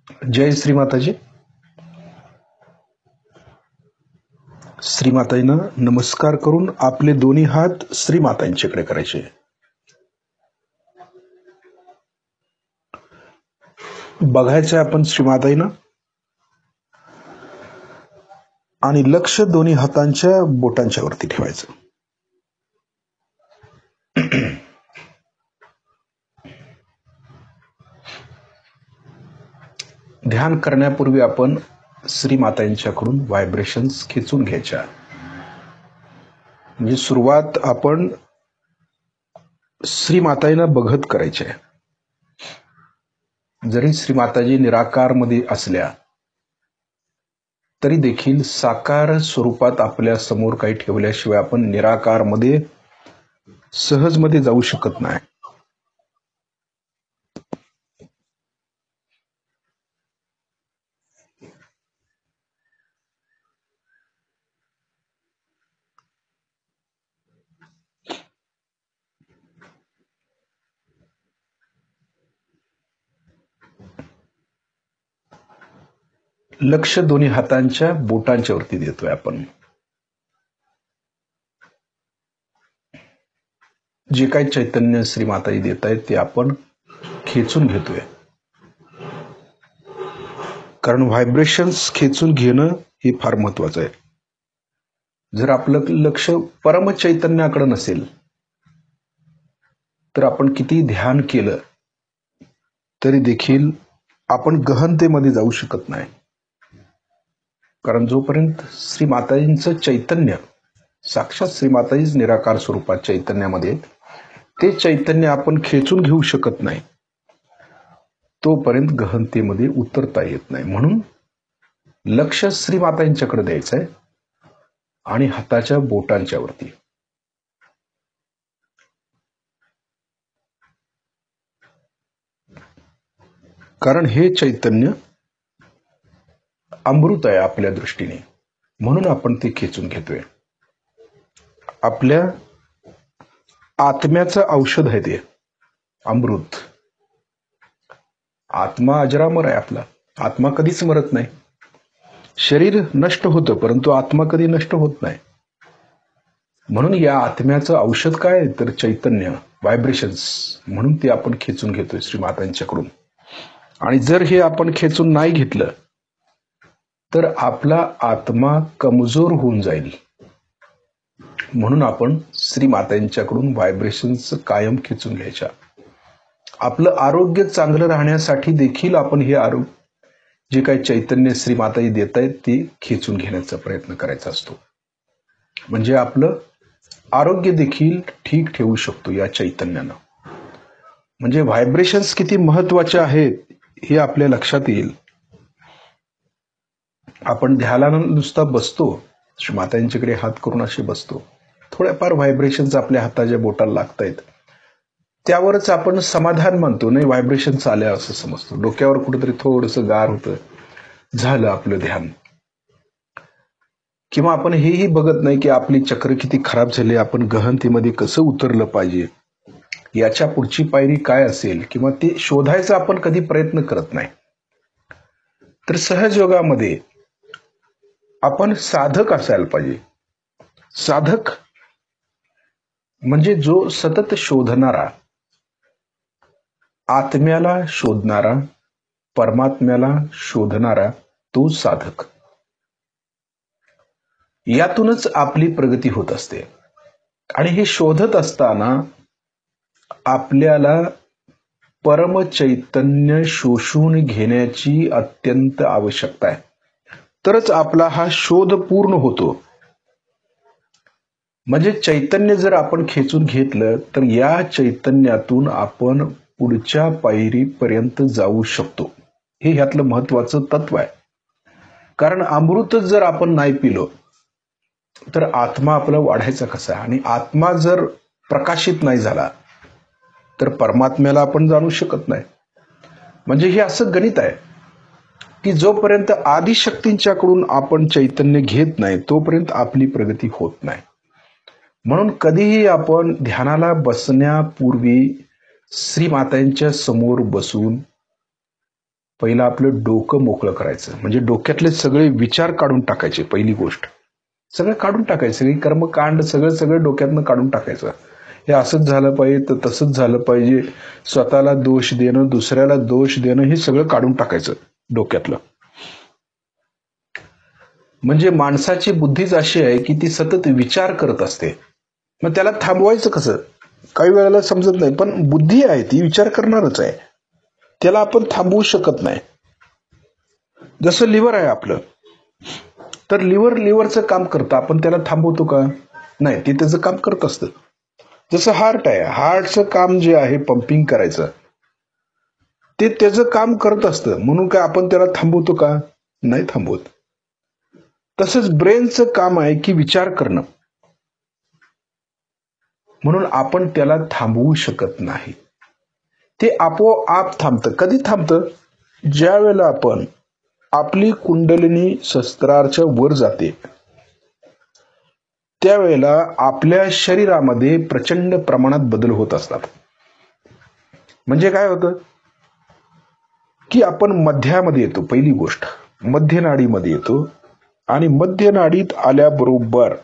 जय श्री माताजी. श्रीमाताईनं नमस्कार करून आपले दोन्ही हात श्रीमातांच्याकडे करायचे. बघायचं आपण श्रीमाताईनं आणि लक्ष दोन्ही हातांच्या बोटांच्या वरती ठेवायचं. ध्यान करण्यापूर्वी आपण श्रीमातांच्याकडून व्हायब्रेशन्स खेचून घ्यायच्या. म्हणजे सुरुवात आपण श्रीमाताईनं बघत करायची आहे. जरी श्रीमाताजी निराकार मध्ये असल्या तरी देखील साकार स्वरूपात आपल्या समोर काही ठेवल्याशिवाय आपण निराकार मध्ये सहज मध्ये जाऊ शकत नाही. लक्ष दोन्ही हातांच्या बोटांच्या वरती देतोय आपण. जे काही चैतन्य श्रीमाताजी देत आहेत ते आपण खेचून घेतोय. कारण व्हायब्रेशन्स खेचून घेणं हे फार महत्वाचं आहे. जर आपलं लक्ष परमचैतन्याकडे नसेल तर आपण किती ध्यान केलं तरी देखील आपण गहनतेमध्ये जाऊ शकत नाही. कारण जोपर्यंत श्रीमाताजींचं चैतन्य साक्षात श्रीमाताजीच निराकार स्वरूपात चैतन्यामध्ये ते चैतन्य आपण खेचून घेऊ शकत नाही तोपर्यंत गहनतेमध्ये उतरता येत नाही. म्हणून लक्ष श्रीमाताजींच्याकडे द्यायचं आहे आणि हाताच्या बोटांच्या वरती. कारण हे चैतन्य अमृत आहे आपल्या दृष्टीने, म्हणून आपण ते खेचून घेतोय. आपल्या आत्म्याचं औषध आहे ते अमृत. आत्मा अजरामर आहे. आपला आत्मा कधीच मरत नाही. शरीर नष्ट होतं परंतु आत्मा कधी नष्ट होत नाही. म्हणून या आत्म्याचं औषध काय तर चैतन्य, व्हायब्रेशन्स. म्हणून ते आपण खेचून घेतोय श्रीमातांच्याकडून. आणि जर हे आपण खेचून नाही घेतलं तर आपला आत्मा कमजोर होऊन जाईल. म्हणून आपण श्रीमातांच्याकडून व्हायब्रेशन्स कायम खेचून घ्यायच्या. आपलं आरोग्य चांगलं राहण्यासाठी देखील आपण हे आरोग्य जे काही चैतन्य श्रीमाताजी देत आहेत ते खेचून घेण्याचा प्रयत्न करायचा असतो. म्हणजे आपलं आरोग्य देखील ठीक ठेवू शकतो या चैतन्यानं. म्हणजे व्हायब्रेशन्स किती महत्वाचे आहेत हे आपल्या लक्षात येईल. आपण ध्यानाला नुसता बसतो, मातांच्याकडे हात करून असे बसतो, थोड्याफार व्हायब्रेशन्स आपल्या हाताच्या बोटाला लागतायत, त्यावरच आपण समाधान मानतो. नाही, व्हायब्रेशन्स आल्या असं समजतो. डोक्यावर कुठेतरी थोडंसं गार होतं, झालं आपलं ध्यान. किंवा आपण हेही बघत नाही की आपली चक्र किती खराब झाली, आपण गहनतेमध्ये कसं उतरलं पाहिजे, याच्या पुढची पायरी काय असेल किंवा ते शोधायचा आपण कधी प्रयत्न करत नाही. तर सहज योगामध्ये आपण साधक असायला पाहिजे. साधक म्हणजे जो सतत शोधणारा, आत्म्याला शोधणारा, परमात्म्याला शोधणारा तो साधक. यातूनच आपली प्रगती होत असते. आणि हे शोधत असताना आपल्याला परमचैतन्य शोषून घेण्याची अत्यंत आवश्यकता आहे. तरच आपला हा शोध पूर्ण होतो. म्हणजे चैतन्य जर आपण खेचून घेतलं तर या चैतन्यातून आपण पुढच्या पायरीपर्यंत जाऊ शकतो. हे ह्यातलं महत्वाचं तत्व आहे. कारण अमृतच जर आपण नाही पिलो तर आत्मा आपला वाढायचा कसा? आणि आत्मा जर प्रकाशित नाही झाला तर परमात्म्याला आपण जाणू शकत नाही. म्हणजे हे असं गणित आहे की जोपर्यंत आदिशक्तींच्याकडून आपण चैतन्य घेत नाही तोपर्यंत आपली प्रगती होत नाही. म्हणून कधीही आपण ध्यानाला बसण्यापूर्वी श्रीमातांच्या समोर बसून पहिलं आपलं डोकं मोकळं करायचं, म्हणजे डोक्यातले सगळे विचार काढून टाकायचे. पहिली गोष्ट सगळं काढून टाकायचं, सगळी कर्मकांड सगळं सगळं डोक्यातनं काढून टाकायचं. हे असंच झालं पाहिजे तर तसंच झालं पाहिजे, स्वतःला दोष देणं, दुसऱ्याला दोष देणं, हे सगळं काढून टाकायचं डोक्यातलं. म्हणजे माणसाची बुद्धीच अशी आहे की ती सतत विचार करत असते. मग त्याला थांबवायचं कसं काही वेळेला समजत नाही, पण बुद्धी आहे ती विचार करणारच आहे, त्याला आपण थांबवू शकत नाही. जसं लिव्हर आहे आपलं, तर लिव्हरचं काम करतं, आपण त्याला थांबवतो का? नाही, ते त्याचं काम करत असतं. जसं हार्ट आहे, हार्टचं काम जे आहे पंपिंग करायचं, ते त्याचं काम करत असतं, म्हणून काय आपण त्याला थांबवतो का? नाही थांबवत. तसंच ब्रेनचं काम आहे की विचार करणं, म्हणून आपण त्याला थांबवू शकत नाही. ते आपोआप थांबतं. कधी थांबतं? ज्या वेळेला आपण आपली कुंडलिनी सहस्त्रारच्या वर जाते, त्यावेळेला आपल्या शरीरामध्ये प्रचंड प्रमाणात बदल होत असतात. म्हणजे काय होतं की आपण मध्यामध्ये येतो. पहिली गोष्ट मध्य नाडीमध्ये येतो, आणि मध्य नाडीत आल्याबरोबर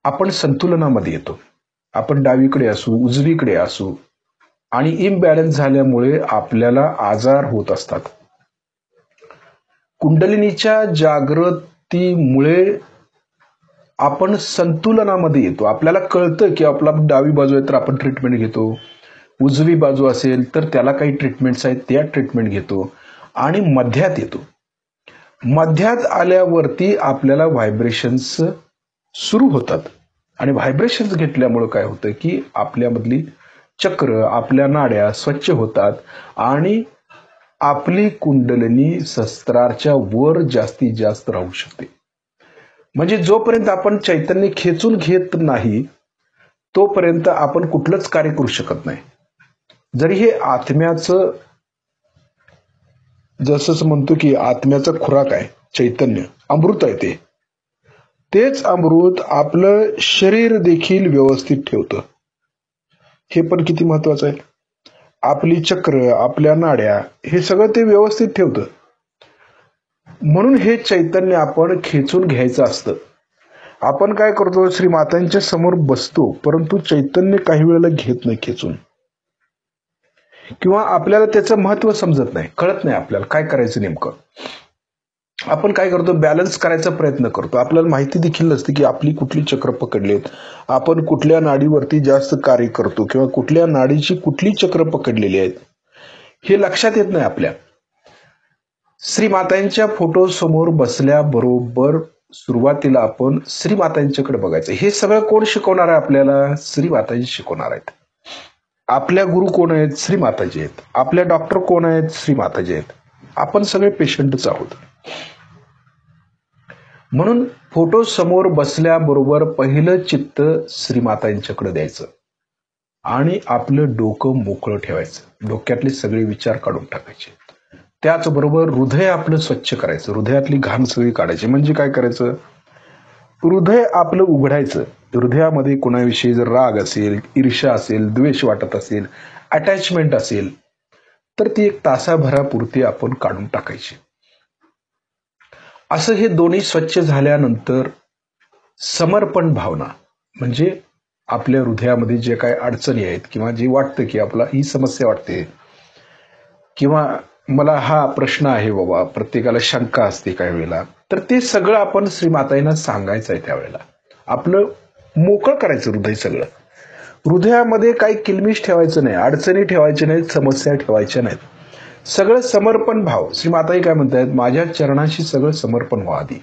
आपण संतुलनामध्ये येतो. आपण डावीकडे असू, उजवीकडे असू, आणि इम्बॅलन्स झाल्यामुळे आपल्याला आजार होत असतात. कुंडलिनीच्या जागृतीमुळे आपण संतुलनामध्ये येतो. आपल्याला कळतं की आपला डावी बाजू आहे तर आपण ट्रीटमेंट घेतो, उजवी बाजू असेल तर त्याला काही ट्रीटमेंट्स आहेत त्या ट्रीटमेंट घेतो, आणि मध्यात येतो. मध्यात आल्यावरती आपल्याला व्हायब्रेशन्स सुरू होतात, आणि व्हायब्रेशन्स घेतल्यामुळे काय होतं की आपल्यामधली चक्र, आपल्या नाड्या स्वच्छ होतात, आणि आपली कुंडलिनी सहस्त्रारच्या वर जास्तीत जास्त राहू शकते. म्हणजे जोपर्यंत आपण चैतन्य खेचून घेत नाही तोपर्यंत आपण कुठलंच कार्य करू शकत नाही. जरी हे आत्म्याचं, जसंच म्हणतो की आत्म्याचा खुराक आहे चैतन्य, अमृत आहे, तेच अमृत आपलं शरीर देखील व्यवस्थित ठेवतं. हे पण किती महत्वाचं आहे. आपली चक्र, आपल्या नाड्या, हे सगळं ते व्यवस्थित ठेवतं. म्हणून हे चैतन्य आपण खेचून घ्यायचं असतं. आपण काय करतो, श्रीमातांच्या समोर बसतो, परंतु चैतन्य काही वेळेला घेत नाही खेचून, किंवा आपल्याला त्याचं महत्व समजत नाही, कळत नाही आपल्याला काय करायचं नेमकं. आपण काय करतो, बॅलन्स करायचा प्रयत्न करतो. आपल्याला माहिती देखील नसते की आपली कुठली चक्र पकडलीत, आपण कुठल्या नाडीवरती जास्त कार्य करतो, किंवा कुठल्या नाडीची कुठली चक्र पकडलेली आहेत, हे लक्षात येत नाही आपल्या. श्रीमातांच्या फोटो समोर बसल्याबरोबर सुरुवातीला आपण श्रीमातांच्याकडे बघायचं. हे सगळं कोण शिकवणार आहे आपल्याला? श्रीमाताजी शिकवणार आहेत. आपल्या गुरु कोण आहेत? श्रीमाताजी आहेत. आपल्या डॉक्टर कोण आहेत? श्रीमाताजी आहेत. आपण सगळे पेशंटच आहोत. म्हणून फोटो समोर बसल्याबरोबर पहिलं चित्त श्रीमातांच्याकडे द्यायचं, आणि आपलं डोकं मोकळं ठेवायचं, डोक्यातले सगळे विचार काढून टाकायचे. त्याचबरोबर हृदय आपलं स्वच्छ करायचं, हृदयातली घाण सगळी काढायची. म्हणजे काय करायचं, हृदय आपलं उघडायचं. हृदयामध्ये कोणाविषयी जर राग असेल, ईर्ष्या असेल, द्वेष वाटत असेल, अटॅचमेंट असेल, तर ती एक तासाभरापुरती आपण काढून टाकायची. असं हे दोन्ही स्वच्छ झाल्यानंतर समर्पण भावना, म्हणजे आपल्या हृदयामध्ये जे काही अडचणी आहेत, किंवा जे वाटतं की आपला ही समस्या वाटते, किंवा मला हा प्रश्न आहे बाबा, प्रत्येकाला शंका असते काही वेळेला, तर ते सगळं आपण श्रीमाताईंना सांगायचं आहे. त्यावेळेला आपलं मोकळं करायचं हृदय सगळं. हृदयामध्ये काही किलमिश ठेवायचं नाही, अडचणी ठेवायच्या नाहीत, समस्या ठेवायच्या नाहीत. सगळं समर्पण भाव. श्रीमाताई काय म्हणतायत, माझ्या चरणाशी सगळं समर्पण व्हा आधी.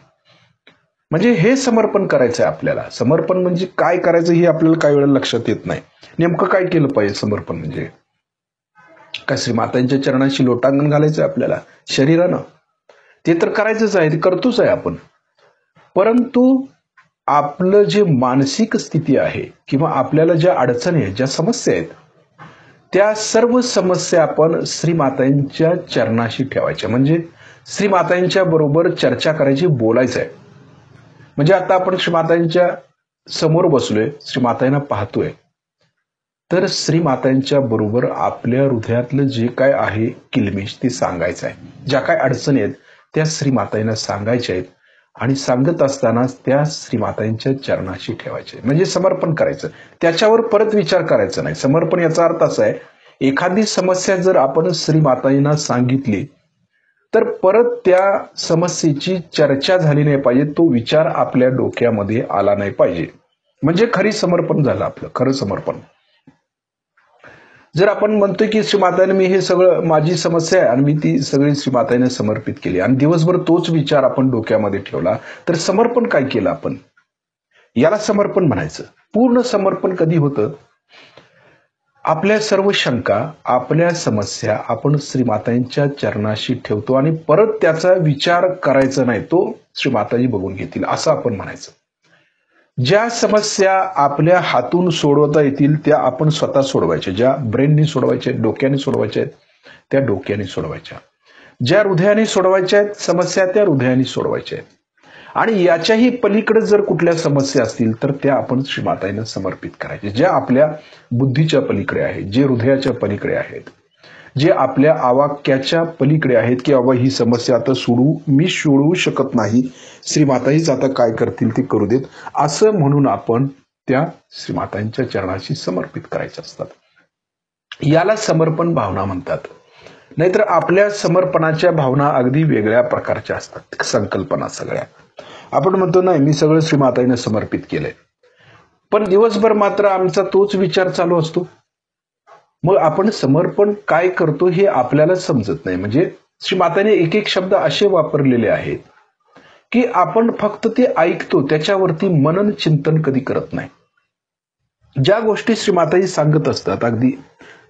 म्हणजे हे समर्पण करायचं आहे आपल्याला. समर्पण म्हणजे काय करायचं हे आपल्याला काही वेळेला लक्षात येत नाही. नेमकं काय केलं पाहिजे समर्पण म्हणजे? काय श्रीमातांच्या चरणाशी लोटांगण घालायचं आहे आपल्याला शरीरानं? ते तर करायचंच आहे, ते करतोच आहे आपण. परंतु आपलं जे मानसिक स्थिती आहे, किंवा आपल्याला ज्या अडचणी आहेत, ज्या समस्या आहेत, त्या सर्व समस्या आपण श्रीमातांच्या चरणाशी ठेवायच्या. म्हणजे श्रीमातांच्या बरोबर चर्चा करायची, बोलायचं आहे. म्हणजे आता आपण श्रीमातांच्या समोर बसलोय, श्रीमातांना पाहतोय, तर श्रीमातांच्या बरोबर आपल्या हृदयातलं जे काय आहे किलमिश ते सांगायचं आहे. ज्या काय अडचणी आहेत त्या श्रीमातांना सांगायच्या आहेत आणि सांगत असताना त्या श्रीमातांच्या चरणाशी ठेवायचे, म्हणजे समर्पण करायचं. त्याच्यावर परत विचार करायचा नाही. समर्पण याचा अर्थ असा आहे, एखादी समस्या जर आपण श्रीमातांना सांगितली तर परत त्या समस्येची चर्चा झाली नाही पाहिजे, तो विचार आपल्या डोक्यामध्ये आला नाही पाहिजे. म्हणजे खरी समर्पण झालं आपलं, खरं समर्पण. जर आपण म्हणतोय की श्रीमाताने मी हे सगळं माझी समस्या आहे आणि मी ती सगळी श्रीमाताने समर्पित केली आणि दिवसभर तोच विचार आपण डोक्यामध्ये ठेवला, तर समर्पण काय केलं आपण? याला समर्पण म्हणायचं. पूर्ण समर्पण कधी होतं? आपल्या सर्व शंका, आपल्या समस्या आपण श्रीमातांच्या चरणाशी ठेवतो आणि परत त्याचा विचार करायचा नाही, तो श्रीमाताजी बघून घेतील असं आपण म्हणायचं. ज्या समस्या आपल्या हातून सोडवता येतील त्या आपण स्वतः सोडवायच्या. ज्या ब्रेननी सोडवायच्या, डोक्याने सोडवायच्या आहेत त्या डोक्याने सोडवायच्या. ज्या हृदयाने सोडवायच्या आहेत समस्या त्या हृदयाने सोडवायच्या आहेत. आणि याच्याही पलीकडे जर कुठल्या समस्या असतील तर त्या आपण श्रीमातांना समर्पित करायचे. ज्या आपल्या बुद्धीच्या पलीकडे आहेत, जे हृदयाच्या पलीकडे आहेत, जे आपल्या आवाक्याच्या पलीकडे आहेत, की बाबा ही समस्या आता मी सोडवू शकत नाही, श्रीमाताजीच आता काय करतील ते करू देत, असं म्हणून आपण त्या श्रीमातांच्या चरणाशी समर्पित करायचे असतात. याला समर्पण भावना म्हणतात. नाहीतर आपल्या समर्पणाच्या भावना अगदी वेगळ्या प्रकारच्या असतात, संकल्पना सगळ्या. आपण म्हणतो नाही मी सगळं श्रीमातांना समर्पित केलंय, पण दिवसभर मात्र आमचा तोच विचार चालू असतो. मग आपण समर्पण काय करतो हे आपल्याला समजत नाही. म्हणजे श्रीमाताने एक एक शब्द असे वापरलेले आहेत की आपण फक्त ते ऐकतो, त्याच्यावरती मनन चिंतन कधी करत नाही. ज्या गोष्टी श्रीमाताजी सांगत असतात, अगदी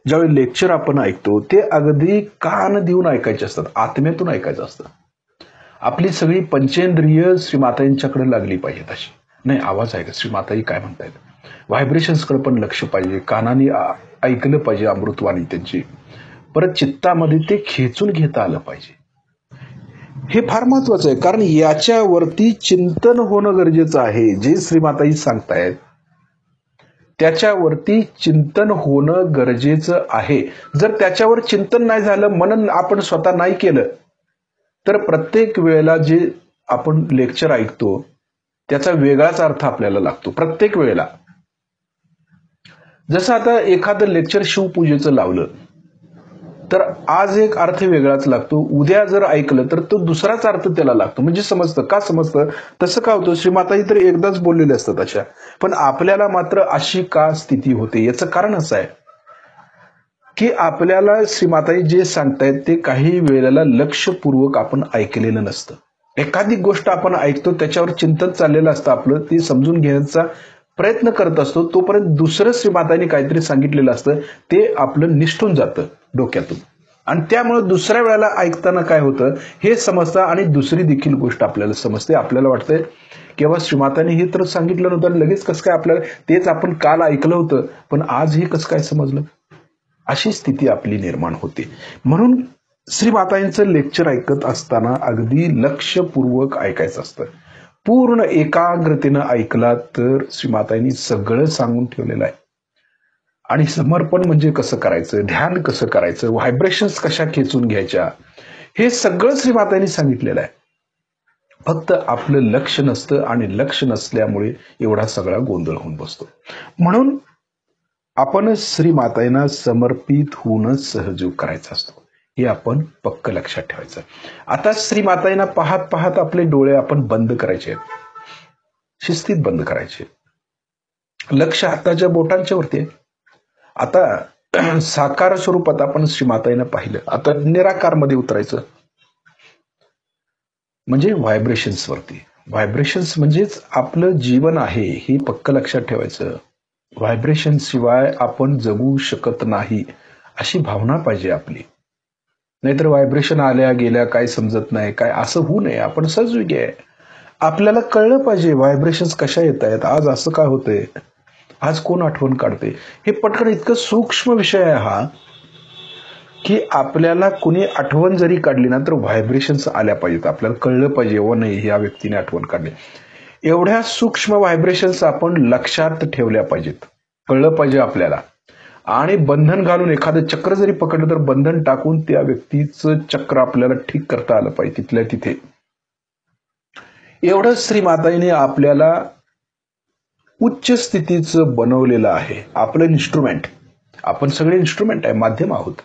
ज्यावेळी लेक्चर आपण ऐकतो ते अगदी कान देऊन ऐकायचे असतात, आत्म्यातून ऐकायचं असतं. आपली सगळी पंचेंद्रिय श्रीमातांच्याकडे लागली पाहिजेत. अशी नाही आवाज ऐका श्रीमाताजी काय म्हणतायत, व्हायब्रेशन्सकडे पण लक्ष पाहिजे, कानाने ऐकलं पाहिजे अमृतवाणी त्यांची, परत चित्तामध्ये ते खेचून घेता आलं पाहिजे. हे फार महत्वाचं आहे, कारण याच्यावरती चिंतन होणं गरजेचं आहे. जे श्रीमाताजी सांगतायत त्याच्यावरती चिंतन होणं गरजेचं आहे. जर त्याच्यावर चिंतन नाही झालं, मनन आपण स्वतः नाही केलं, तर प्रत्येक वेळेला जे आपण लेक्चर ऐकतो त्याचा वेगळाच अर्थ आपल्याला लागतो प्रत्येक वेळेला. जसं आता एखादं लेक्चर शिवपूजेचं लावलं तर आज एक अर्थ वेगळाच लागतो, उद्या जर ऐकलं तर तो दुसराच अर्थ त्याला लागतो. म्हणजे समजतं का समजतं? तसं का होतं? श्रीमाताजी तर एकदाच बोललेले असतात अशा, पण आपल्याला मात्र अशी का स्थिती होते? याचं कारण असं आहे की आपल्याला श्रीमाताजी जे सांगतायत ते काही वेळेला लक्षपूर्वक आपण ऐकलेलं नसतं. एखादी गोष्ट आपण ऐकतो, त्याच्यावर चिंतन चाललेलं असतं आपलं, ते समजून घेण्याचा प्रयत्न करत असतो, तोपर्यंत दुसरं श्रीमातांनी काहीतरी सांगितलेलं असतं ते आपलं निष्ठून जातं डोक्यातून, आणि त्यामुळे दुसऱ्या वेळेला ऐकताना काय होतं हे समजतं आणि दुसरी देखील गोष्ट आपल्याला समजते. आपल्याला वाटतंय किंवा श्रीमातांनी हे तर सांगितलं नव्हतं, लगेच कसं काय आपल्याला तेच आपण काल ऐकलं होतं पण आज हे कसं काय समजलं, अशी स्थिती आपली निर्माण होते. म्हणून श्रीमातांचं लेक्चर ऐकत असताना अगदी लक्षपूर्वक ऐकायचं असतं. पूर्ण एकाग्रतेनं ऐकला तर श्रीमातांनी सगळं सांगून ठेवलेलं आहे. आणि समर्पण म्हणजे कसं करायचं, ध्यान कसं करायचं, व्हायब्रेशन्स कशा खेचून घ्यायच्या, हे सगळं श्रीमातांनी सांगितलेलं आहे. फक्त आपलं लक्ष नसतं आणि लक्ष नसल्यामुळे एवढा सगळा गोंधळ होऊन बसतो. म्हणून आपण श्रीमातांना समर्पित होऊनच सहयोग करायचा असतो, हे आपण पक्क लक्षात ठेवायचं. आता श्रीमातांना पाहत पाहत आपले डोळे आपण बंद करायचे आहेत, शिस्तीत बंद करायचे. लक्ष हाताच्या बोटांच्या वरती आहे. आता साकार स्वरूपात आपण श्रीमातांना पाहिलं, आता निराकार मध्ये उतरायचं, म्हणजे व्हायब्रेशन्स वरती. व्हायब्रेशन्स म्हणजेच आपलं जीवन आहे हे पक्क लक्षात ठेवायचं. व्हायब्रेशन शिवाय आपण जगू शकत नाही अशी भावना पाहिजे आपली. नाहीतर व्हायब्रेशन आल्या गेल्या काय समजत नाही, काय असं होऊ नये. आपण सहजविगी आहे, आपल्याला कळलं पाहिजे व्हायब्रेशन्स कशा येत आहेत, आज असं काय होतंय, आज कोण आठवण काढते, हे पटकन. इतकं सूक्ष्म विषय आहे हा की आपल्याला कुणी आठवण जरी काढली ना तर व्हायब्रेशन्स आल्या पाहिजेत, आपल्याला कळलं पाहिजे व नाही या व्यक्तीने आठवण काढली. एवढ्या सूक्ष्म व्हायब्रेशन्स आपण लक्षात ठेवल्या पाहिजेत, कळलं पाहिजे आपल्याला. आणि बंधन घालून एखादं चक्र जरी पकडलं तर बंधन टाकून त्या व्यक्तीचं चक्र आपल्याला ठीक करता आलं पाहिजे तिथल्या तिथे. एवढं श्रीमाताईने आपल्याला उच्च स्थितीचं बनवलेलं आहे. आपलं इन्स्ट्रुमेंट, आपण सगळे इन्स्ट्रुमेंट आहे, माध्यम आहोत.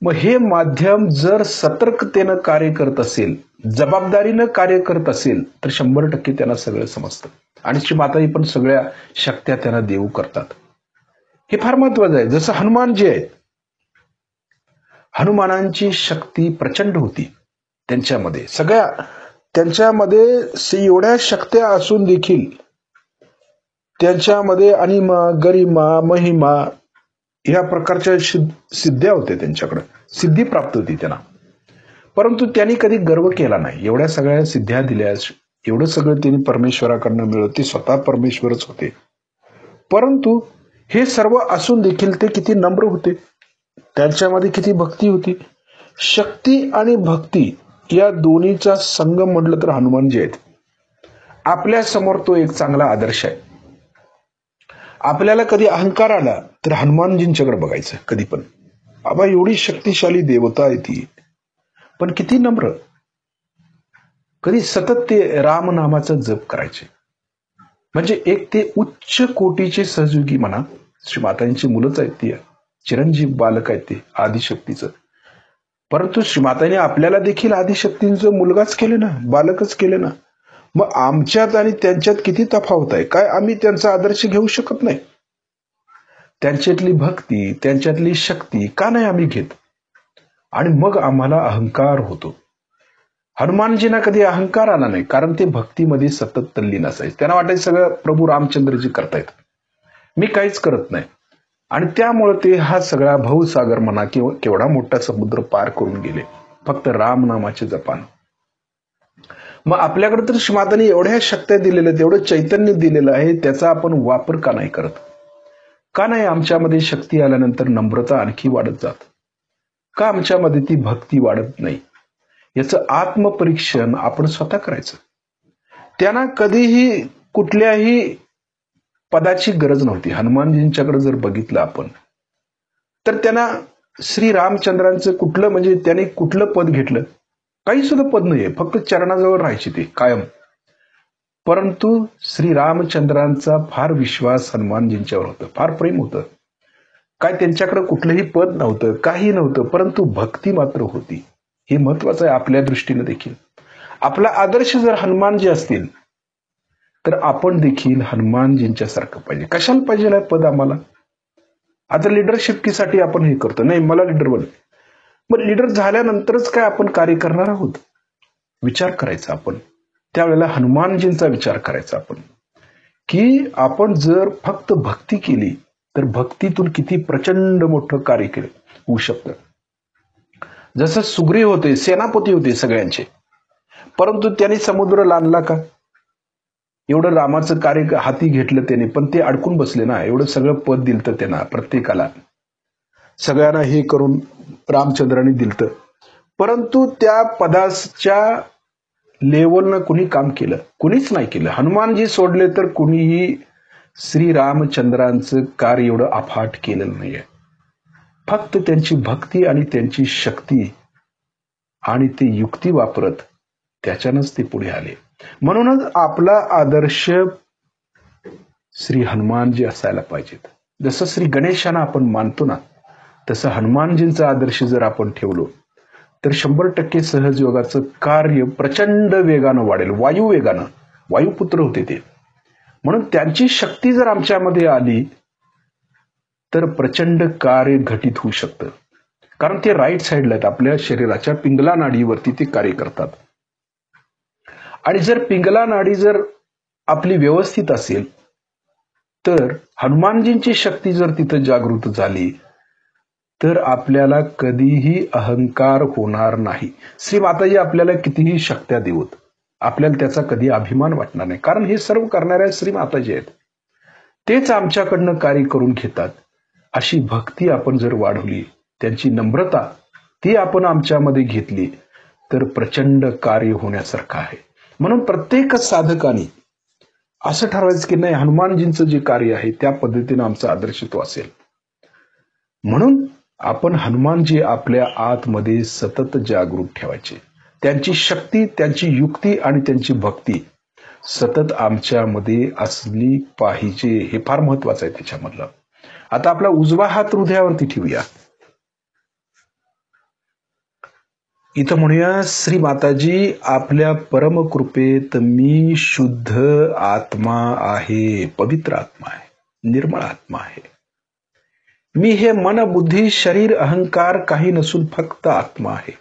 मग हे माध्यम जर सतर्कतेनं कार्य करत असेल, जबाबदारीनं कार्य करत असेल तर 100% त्यांना सगळं समजतं. आणि श्रीमाताई पण सगळ्या शक्त्या त्यांना देऊ करतात. हे फार महत्वाचं आहे. जसं हनुमान जे आहेत, हनुमानांची शक्ती प्रचंड होती त्यांच्यामध्ये. सगळ्या त्यांच्यामध्ये एवढ्या शक्त्या असून देखील त्यांच्यामध्ये अनिमा, गरिमा, महिमा ह्या प्रकारच्या सिद्ध्या होत्या त्यांच्याकडे, सिद्धी प्राप्त होती त्यांना. परंतु त्यांनी कधी गर्व केला नाही. एवढ्या सगळ्या सिद्ध्या दिल्या, एवढं सगळं त्यांनी परमेश्वराकडनं मिळवलं. ते स्वतः परमेश्वरच होते. परंतु हे सर्व असून देखील ते किती नम्र होते, त्यांच्यामध्ये किती भक्ती होती. शक्ती आणि भक्ती या दोन्हीचा संगम म्हटलं तर हनुमानजी आहेत. आपल्या समोर तो एक चांगला आदर्श आहे. आपल्याला कधी अहंकार आला तर हनुमानजींच्याकडे बघायचं. कधी पण बाबा एवढी शक्तिशाली देवता आहे ती, पण किती नम्र. कधी सतत ते रामनामाचा जप करायचे. म्हणजे एक ते उच्च कोटीचे सहयोगी म्हणा. श्रीमातांची मुलंच आहेत ती, चिरंजीव बालक आहेत ते आदिशक्तीचं. परंतु श्रीमातांनी आपल्याला देखील आदिशक्तींचं मुलगाच केले ना, बालकच केले ना. मग आमच्यात आणि त्यांच्यात किती तफावत आहे. काय आम्ही त्यांचा आदर्श घेऊ शकत नाही? त्यांच्यातली भक्ती, त्यांच्यातली शक्ती का नाही आम्ही घेत? आणि मग आम्हाला अहंकार होतो. हनुमानजींना कधी अहंकार आला नाही, कारण ते भक्तीमध्ये सतत तल्लीन असायचे. त्यांना वाटायचं सगळं प्रभू रामचंद्रजी करतायत, मी काहीच करत नाही. आणि त्यामुळे ते हा सगळा भवसागर म्हणा किंवा केवढा मोठा समुद्र पार करून गेले फक्त रामनामाचे जपान. मग आपल्याकडे तर श्रीमातांनी एवढ्या शक्त्या दिलेल्या, एवढं चैतन्य दिलेलं आहे, त्याचा आपण वापर का नाही करत? का नाही आमच्यामध्ये शक्ती आल्यानंतर नम्रता आणखी वाढत जात? का आमच्यामध्ये ती भक्ती वाढत नाही? याचं आत्मपरीक्षण आपण स्वतः करायचं. त्यांना कधीही कुठल्याही पदाची गरज नव्हती. हनुमानजींच्याकडे जर बघितलं आपण तर त्यांना श्री रामचंद्रांचं कुठलं, म्हणजे त्यांनी कुठलं पद घेतलं? काही सुद्धा पद नाहीये, फक्त चरणाजवळ राहायचे ते कायम. परंतु श्री रामचंद्रांचा फार विश्वास हनुमानजींच्यावर होतं, फार प्रेम होतं. काय त्यांच्याकडे कुठलंही पद नव्हतं, काही नव्हतं, परंतु भक्ती मात्र होती. हे महत्वाचं आहे आपल्या दृष्टीने देखील. आपला आदर्श जर हनुमानजी असतील तर आपण देखील हनुमानजींच्या सारखं पाहिजे. कशाला पाहिजे पद आम्हाला? आता लिडरशिपसाठी आपण हे करतो, नाही मला लिडर बन. मग लिडर झाल्यानंतरच काय आपण कार्य करणार आहोत? विचार करायचा आपण. त्यावेळेला हनुमानजींचा विचार करायचा आपण, की आपण जर फक्त भक्ती केली तर भक्तीतून किती प्रचंड मोठं कार्य केलं होऊ शकतं. जसं सुग्रीव होते, सेनापती होते सगळ्यांचे, परंतु त्यांनी समुद्र लांडला का? एवढं रामाचं कार्य हाती घेतलं त्याने, पण ते अडकून बसले ना. एवढं सगळं पद दिलतं त्यांना, प्रत्येकाला सगळ्यांना हे करून रामचंद्रांनी दिलतं, परंतु त्या पदाच्या लेवलनं कुणी काम केलं? कुणीच नाही केलं. हनुमानजी सोडले तर कुणीही श्री रामचंद्रांचं कार्य एवढं अफाट केलेलं नाहीये. फक्त त्यांची भक्ती आणि त्यांची शक्ती आणि ते युक्ती वापरत त्याच्यानंच ते पुढे आले. म्हणूनच आपला आदर्श श्री हनुमानजी असायला पाहिजेत. जसं श्री गणेशांना आपण मानतो ना, तसं हनुमानजींचा आदर्श जर आपण ठेवलो तर 100% सहजयोगाचं कार्य प्रचंड वेगानं वाढेल. वायू वेगानं, वायुपुत्र होते ते. म्हणून त्यांची शक्ती जर आमच्यामध्ये आली तर प्रचंड कार्य घटित होऊ शकतं. कारण ते राईट साईडला आहेत, आपल्या शरीराच्या पिंगला नाडीवरती ते कार्य करतात. आणि जर पिंगला नाडी जर आपली व्यवस्थित असेल तर हनुमानजींची शक्ती जर तिथं जागृत झाली तर आपल्याला कधीही अहंकार होणार नाही. श्री माताजी आपल्याला कितीही शक्त्या देऊत, आपल्याला त्याचा कधी अभिमान वाटणार नाही, कारण हे सर्व करणाऱ्या श्री माताजी आहेत. तेच आमच्याकडनं कार्य करून घेतात. अशी भक्ती आपण जर वाढवली, त्यांची नम्रता ती आपण आमच्यामध्ये घेतली तर प्रचंड कार्य होण्यासारखं आहे. म्हणून प्रत्येक साधकाने असं ठरवायचं की नाही, हनुमानजींचं जे कार्य आहे त्या पद्धतीनं आमचा आदर्शत्व असेल. म्हणून आपण हनुमानजी आपल्या आतमध्ये सतत जागृत ठेवायचे. त्यांची शक्ती, त्यांची युक्ती आणि त्यांची भक्ती सतत आमच्यामध्ये असली पाहिजे. हे फार महत्वाचं आहे त्याच्यामधलं. आता आपला उजवा हात हृदयावरती ठेवूया. इथं म्हणूया, श्री माताजी आपल्या परमकृपेत मी शुद्ध आत्मा आहे, पवित्र आत्मा आहे, निर्मळ आत्मा आहे. मी हे मन, बुद्धी, शरीर, अहंकार काही नसून फक्त आत्मा आहे.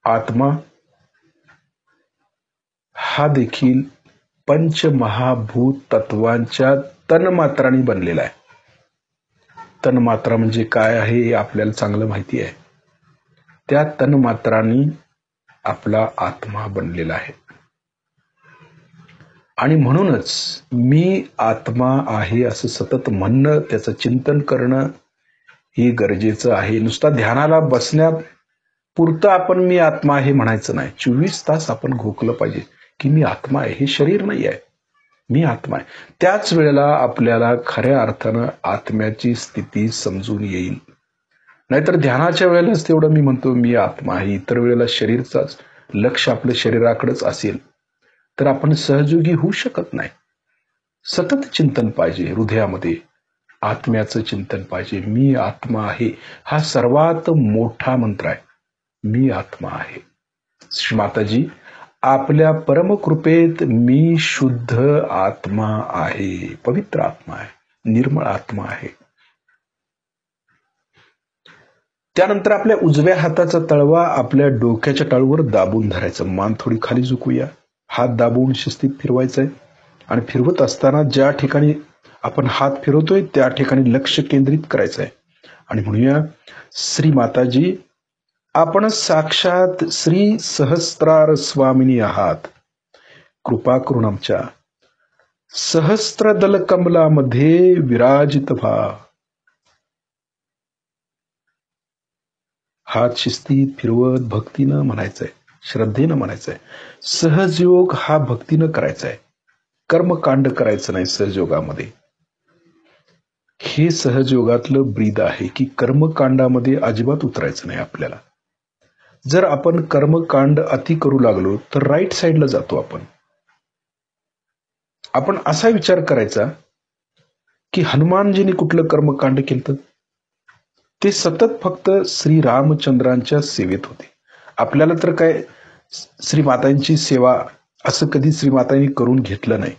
आत्मा हा देखील पंचमहाभूत तत्वांच्या तन्मात्रांनी बनलेला आहे. तन्मात्रा म्हणजे काय आहे हे आपल्याला चांगलं माहिती आहे. त्या तन्मात्रांनी आपला आत्मा बनलेला आहे. आणि म्हणूनच मी आत्मा आहे असं सतत म्हणणं, त्याचं चिंतन करणं हे गरजेचं आहे. नुसता ध्यानाला बसण्यापुरतं आपण मी आत्मा आहे म्हणायचं नाही. 24 तास आपण घोकलं पाहिजे की मी आत्मा आहे, हे शरीर नाही आहे, मी आत्मा आहे. त्याच वेळेला आपल्याला खऱ्या अर्थानं आत्म्याची स्थिती समजून येईल. नाहीतर ध्यानाच्या वेळेलाच तेवढं मी म्हणतो मी आत्मा आहे, इतर वेळेला शरीरचाच लक्ष आपल्या शरीराकडेच असेल तर आपण सहयोगी होऊ शकत नाही. सतत चिंतन पाहिजे, हृदयामध्ये आत्म्याचं चिंतन पाहिजे. मी आत्मा आहे हा सर्वात मोठा मंत्र आहे. मी आत्मा आहे. श्री माताजी आपल्या परमकृपेत मी शुद्ध आत्मा आहे, पवित्र आत्मा आहे, निर्मळ आत्मा आहे. त्यानंतर आपल्या उजव्या हाताचा तळवा आपल्या डोक्याच्या टाळूवर दाबून धरायचं. मान थोडी खाली झुकूया. हात दाबून शिस्तीत फिरवायचंय. आणि फिरवत असताना ज्या ठिकाणी आपण हात फिरवतोय त्या ठिकाणी लक्ष केंद्रित करायचंय. आणि म्हणूया, श्री माताजी आपण साक्षात श्री सहस्त्रार स्वामिनी आहात. कृपा करून आमच्या सहस्त्रदल कमलामध्ये विराजित व्हा. हात शिस्तीत फिरवत भक्तीनं म्हणायचंय, श्रद्धेनं म्हणायचंय. सहजयोग हा भक्तीनं करायचा आहे, कर्मकांड करायचं नाही. सहजयोगामध्ये हे सहजयोगातलं ब्रीद आहे की कर्मकांडामध्ये अजिबात उतरायचं नाही आपल्याला. जर आपण कर्मकांड अति करू लागलो तर राईट साईडला जातो आपण. आपण असा विचार करायचा की हनुमानजींनी कुठलं कर्मकांड केलं? ते सतत फक्त श्री रामचंद्रांच्या सेवेत होते. आपल्याला तर काय श्रीमातांची सेवा असं कधी श्रीमातांनी करून घेतलं नाही,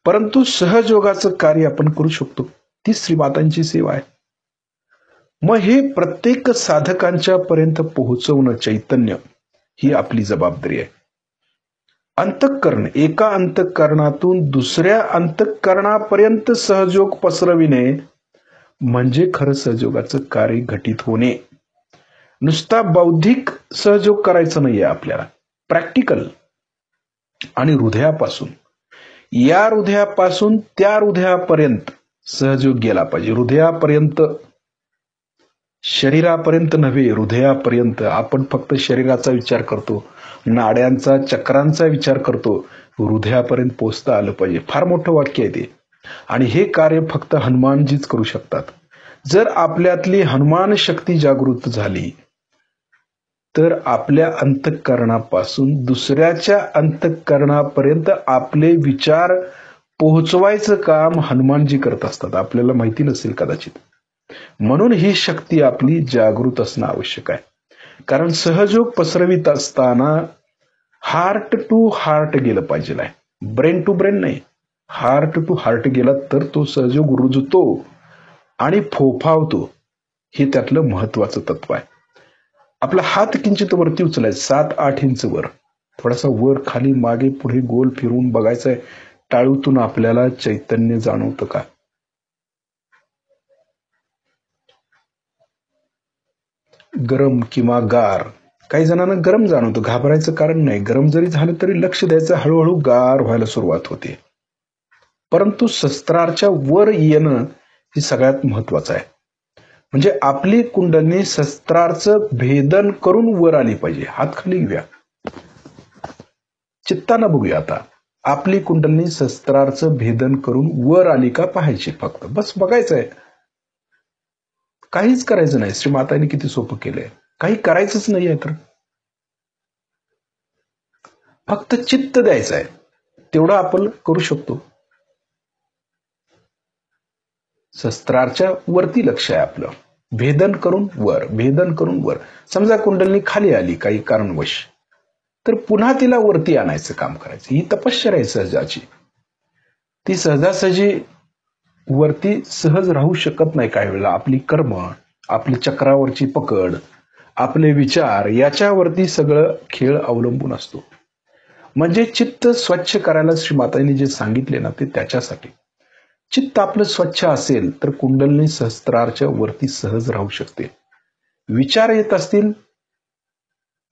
परंतु सहजयोगाचं कार्य आपण करू शकतो. ती श्रीमातांची सेवा आहे. मग हे प्रत्येक साधकांच्या पर्यंत पोहोचवणं चैतन्य ही आपली जबाबदारी आहे. अंतःकरण, एका अंतःकरणातून दुसऱ्या अंतःकरणापर्यंत सहयोग पसरविणे म्हणजे खरं सहयोगाचं कार्य घटित होणे. नुसता बौद्धिक सहयोग करायचं नाहीये आपल्याला, प्रॅक्टिकल. आणि हृदयापासून, या हृदयापासून त्या हृदयापर्यंत सहयोग गेला पाहिजे. हृदयापर्यंत, शरीरापर्यंत नव्हे, हृदयापर्यंत. आपण फक्त शरीराचा विचार करतो, नाड्यांचा, चक्रांचा विचार करतो. हृदयापर्यंत पोहोचता आलं पाहिजे. फार मोठं वाक्य आहे ते. आणि हे कार्य फक्त हनुमानजीच करू शकतात. जर आपल्यातली हनुमान शक्ती जागृत झाली तर आपल्या अंतःकरणापासून दुसऱ्याच्या अंतःकरणापर्यंत आपले विचार पोहोचवायचं काम हनुमानजी करत असतात. आपल्याला माहिती नसेल कदाचित. म्हणून ही शक्ती आपली जागृत असणं आवश्यक आहे. कारण सहयोग पसरवित असताना हार्ट टू हार्ट गेलं पाहिजे, ब्रेन टू ब्रेन नाही, हार्ट टू हार्ट गेला तर तो सहयोग रुजतो आणि फोफावतो. हे त्यातलं महत्वाचं तत्व आहे. आपला हात किंचित वरती उचलायचा, 7-8 इंच वर, थोडासा वर खाली मागे पुढे गोल फिरून बघायचंय. टाळूतून आपल्याला चैतन्य जाणवतं का? गरम किंवा गार. काही जणांना गरम जाणवतं, घाबरायचं कारण नाही. गरम जरी झालं तरी लक्ष द्यायचं, हळूहळू गार व्हायला सुरुवात होते. परंतु शस्त्राच्या वर येणं हे सगळ्यात महत्वाचं आहे. म्हणजे आपली कुंडली शस्त्राचं भेदन करून वर आली पाहिजे. हात खाली घेऊया, चित्तानं बघूया. आता आपली कुंडलिनी सहस्त्रारचं भेदन करून वर आली का पाहायची, फक्त बस बघायचंय. काहीच करायचं नाही. श्री मातांनी किती सोपं केलंय. काही करायचंच नाहीये, तर फक्त चित्त द्यायचं आहे, तेवढं आपण करू शकतो. शस्त्राच्या वरती लक्ष आहे आपलं. भेदन करून वर, भेदन करून वर. समजा कुंडलिनी खाली आली काही कारणवश, तर पुन्हा तिला वरती आणायचं काम करायचं. ही तपश्चर्या आहे सहजाची. ती सहजासहजी वरती सहज राहू शकत नाही. काही वेळेला आपली कर्म, आपली चक्रावरची पकड, आपले विचार, याच्यावरती सगळं खेळ अवलंबून असतो. म्हणजे चित्त स्वच्छ करायला श्री मातांनी जे सांगितले ना, ते त्याच्यासाठी. चित्त आपलं स्वच्छ असेल तर कुंडलिनी सहस्त्रारच्या वरती सहज राहू शकते. विचार येत असतील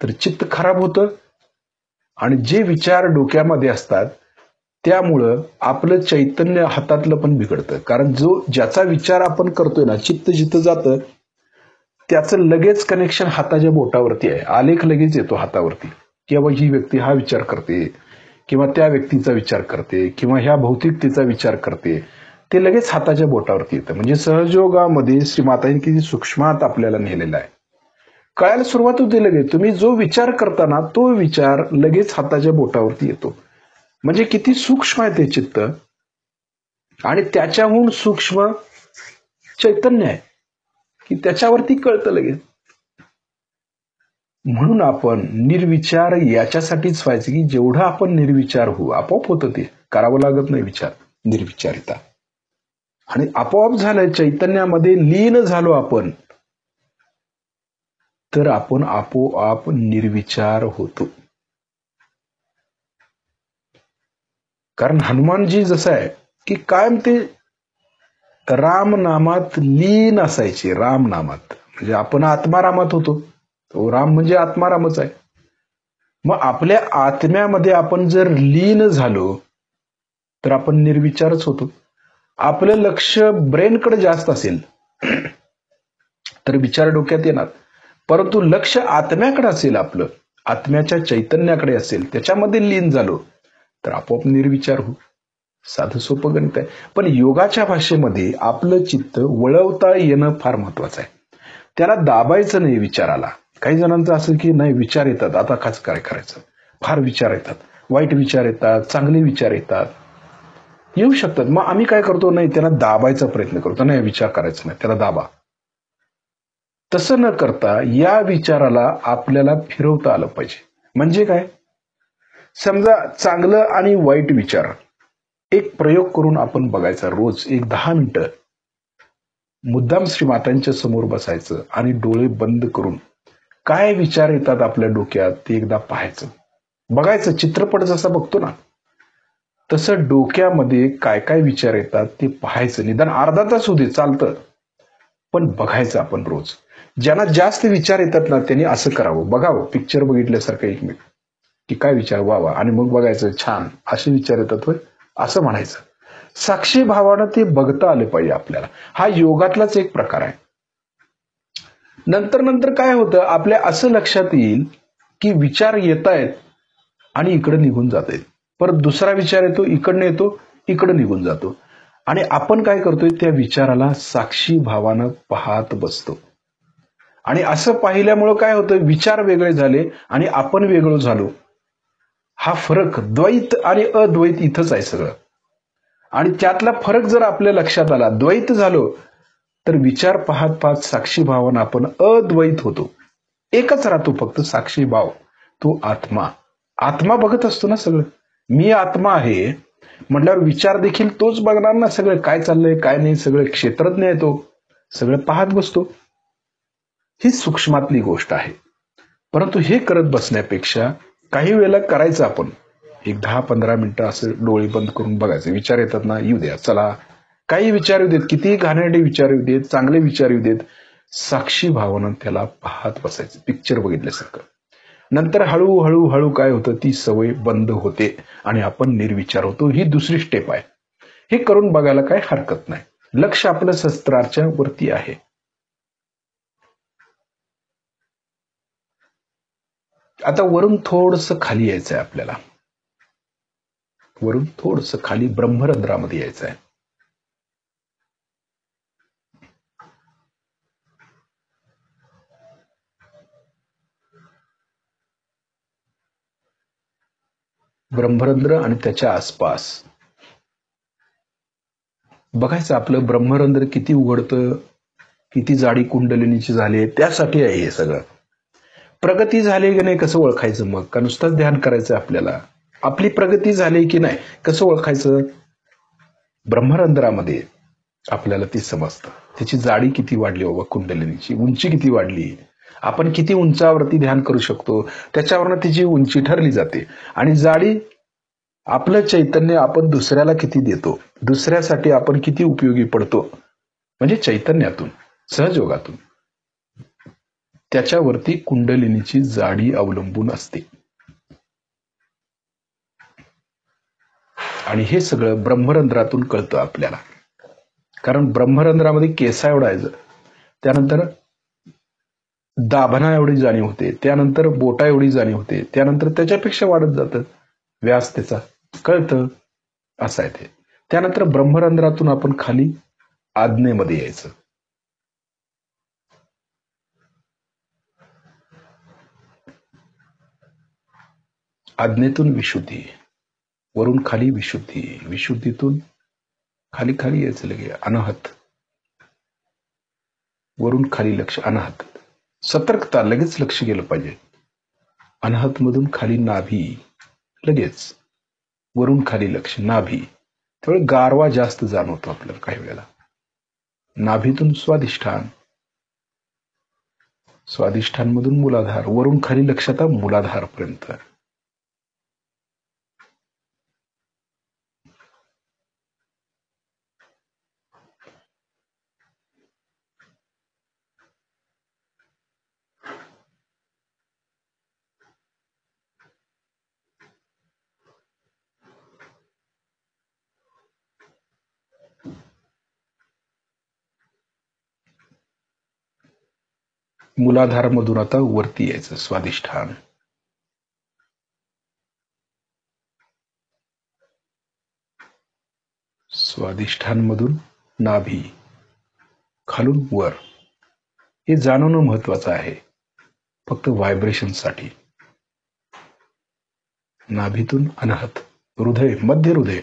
तर चित्त खराब होतं, आणि जे विचार डोक्यामध्ये असतात त्यामुळं आपलं चैतन्य हातातलं पण बिघडतं. कारण ज्याचा विचार आपण करतोय ना, चित्त जिथं जातं त्याचं लगेच कनेक्शन हाताच्या बोटावरती आहे. आलेख लगेच येतो हातावरती, किंवा ही व्यक्ती हा विचार करते, किंवा त्या व्यक्तीचा विचार करते, किंवा ह्या भौतिकतेचा विचार करते. ते लगेच हाताच्या बोटावरती येतं. म्हणजे सहजयोगामध्ये श्री मातांनी किती सूक्ष्मात आपल्याला नेलेला आहे. कळायला सुरुवात होते लगेच. तुम्ही जो विचार करताना तो विचार लगेच हाताच्या बोटावरती येतो. म्हणजे किती सूक्ष्म आहे ते चित्त, आणि त्याच्याहून सूक्ष्म चैतन्य आहे की त्याच्यावरती कळतं लगेच. म्हणून आपण निर्विचार याच्यासाठीच व्हायचं की जेवढं आपण निर्विचार होऊ, आपोआप होतं. ते करावं लागत नाही विचार, निर्विचारिता. आणि आपोआप झालंय, चैतन्यामध्ये लीन झालो आपण, तर आपण आपोआप निर्विचार होतो. कारण हनुमानजी जसं आहे की कायम ते रामनामात लीन असायचे. रामनामात म्हणजे आपण आत्मारामात होतो, तो राम म्हणजे आत्मारामच आहे. मग आपल्या आत्म्यामध्ये आपण जर लीन झालो तर आपण निर्विचारच होतो. आपलं लक्ष ब्रेनकडे जास्त असेल तर विचार डोक्यात येणार, परंतु लक्ष आत्म्याकडे असेल, आपलं आत्म्याच्या चैतन्याकडे असेल, त्याच्यामध्ये लीन झालो तर आपोआप निर्विचार हो. साधं सोपं गणित आहे. पण योगाच्या भाषेमध्ये आपलं चित्त वळवता येणं फार महत्वाचं आहे. त्याला दाबायचं नाही विचाराला. काही जणांचं असं की नाही, विचार येतात, आता काय करायचं, फार विचार येतात, वाईट विचार येतात, चांगले विचार येतात, येऊ शकतात. मग आम्ही काय करतो, नाही त्याला दाबायचा प्रयत्न करतो, नाही विचार करायचा नाही, त्याला दाबा. तसं न करता या विचाराला आपल्याला फिरवता आलं पाहिजे. म्हणजे काय, समजा चांगलं आणि वाईट विचार, एक प्रयोग करून आपण बघायचा. रोज एक 10 मिनिटं मुद्दाम श्री मातांच्या समोर बसायचं आणि डोळे बंद करून काय विचार येतात आपल्या डोक्यात ते एकदा पाहायचं, बघायचं. चित्रपट जसा बघतो ना तसं डोक्यामध्ये काय काय विचार येतात ते पाहायचं. निदान अर्धा तास होऊ दे, चालतं, पण बघायचं आपण रोज. ज्यांना जास्त विचार येतात ना त्यांनी असं करावं, बघावं पिक्चर बघितल्यासारखं एक मिनिट की काय विचार व्हावा, आणि मग बघायचं छान असे विचार येतात होय असं म्हणायचं. साक्षी भावानं ते बघता आले पाहिजे आपल्याला. हा योगातलाच एक प्रकार आहे. नंतर नंतर काय होतं, आपल्या असं लक्षात येईल की विचार येत आहेत आणि इकडे निघून जात आहेत, परत दुसरा विचार येतो, इकडनं येतो, इकडे निघून जातो, आणि आपण काय करतोय, त्या विचाराला साक्षी भावानं पाहत बसतो. आणि असं पाहिल्यामुळं काय होतं, विचार वेगळे झाले आणि आपण वेगळं झालो. हा फरक द्वैत आणि अद्वैत इथंच आहे सगळं. आणि त्यातला फरक जर आपल्या लक्षात आला, द्वैत झालो तर विचार पाहत पाहत साक्षी भावानं आपण अद्वैत होतो. एकच राहतो फक्त साक्षी भाव, तो आत्मा. आत्मा बघत असतो ना सगळं. मी आत्मा आहे म्हटल्यावर विचार देखील तोच बघणार ना, सगळं काय चाललंय काय नाही, सगळं क्षेत्रज्ञ आहे तो, सगळं पाहत बसतो. ही सूक्ष्मातली गोष्ट आहे. परंतु हे करत बसण्यापेक्षा काही वेळेला करायचं आपण, एक 10-15 मिनिटं असं डोळे बंद करून बघायचं. विचार येतात ना, येऊ द्या, चला, काही विचार येऊ देत, किती घाणेरडे विचार येऊ देत, चांगले विचार येऊ देत, साक्षी भावना त्याला पाहत बसायचं, पिक्चर बघितल्यासारखं. नंतर हळूहळू हळू काय होतं, ती सवय बंद होते आणि आपण निर्विचार होतो. ही दुसरी स्टेप आहे. हे करून बघायला काही हरकत नाही. लक्ष आपलं शस्त्राच्या वरती आहे. आता वरून थोडंसं खाली यायचं आहे आपल्याला. वरून थोडस खाली ब्रह्मरंध्रामध्ये यायचं आहे. ब्रह्मरंध्र आणि त्याच्या आसपास बघायचं आपलं ब्रह्मरंध्र किती उघडतं, किती जाडी कुंडलिनीची झाली, त्यासाठी आहे हे सगळं. प्रगती झाली की नाही कसं ओळखायचं मग? का नुसतंच ध्यान करायचं आपल्याला? आपली प्रगती झाली की नाही कसं ओळखायचं? ब्रह्मरंध्रामध्ये आपल्याला ती समजतं. त्याची जाडी किती वाढली बाबा कुंडलिनीची, उंची किती वाढली, आपण किती उंचावरती ध्यान करू शकतो त्याच्यावरनं तिची उंची ठरली जाते. आणि जाडी आपलं चैतन्य आपण दुसऱ्याला किती देतो, दुसऱ्यासाठी आपण किती उपयोगी पडतो, म्हणजे चैतन्यातून, सहजयोगातून, त्याच्यावरती कुंडलिनीची जाडी अवलंबून असते. आणि हे सगळं ब्रह्मरंध्रातून कळतं आपल्याला. कारण ब्रह्मरंध्रामध्ये केसा एवढा आहे, त्यानंतर दाभना एवढी जाणीव होते, त्यानंतर बोटा एवढी जाणीव होते, त्यानंतर त्याच्यापेक्षा वाढत जातं व्यास, त्याचा कळतं. असं आहे ते. त्यानंतर ब्रह्मरंध्रातून आपण खाली आज्ञेमध्ये यायचं. आज्ञेतून विशुद्धी, वरून खाली विशुद्धी, विशुद्धीतून खाली खाली यायचं लगे अनाहत, वरून खाली लक्ष अनाहत. सतर्कता, लगेच लक्ष गेलं पाहिजे. अनाहत मधून खाली नाभी, लगेच वरून खाली लक्ष नाभी. त्यामुळे गारवा जास्त जाणवतो आपल्याला काही वेळेला. नाभीतून स्वाधिष्ठान, स्वाधिष्ठान मधून मूलाधार, वरून खाली लक्ष आता मूलाधार पर्यंत. मूलाधार मधून आता वरती यायचं स्वाधिष्ठान. स्वाधिष्ठान मधून नाभी, खालून वर. हे जाणवणं महत्वाचं आहे फक्त व्हायब्रेशन साठी. नाभीतून अनाहत, हृदय, मध्य हृदय.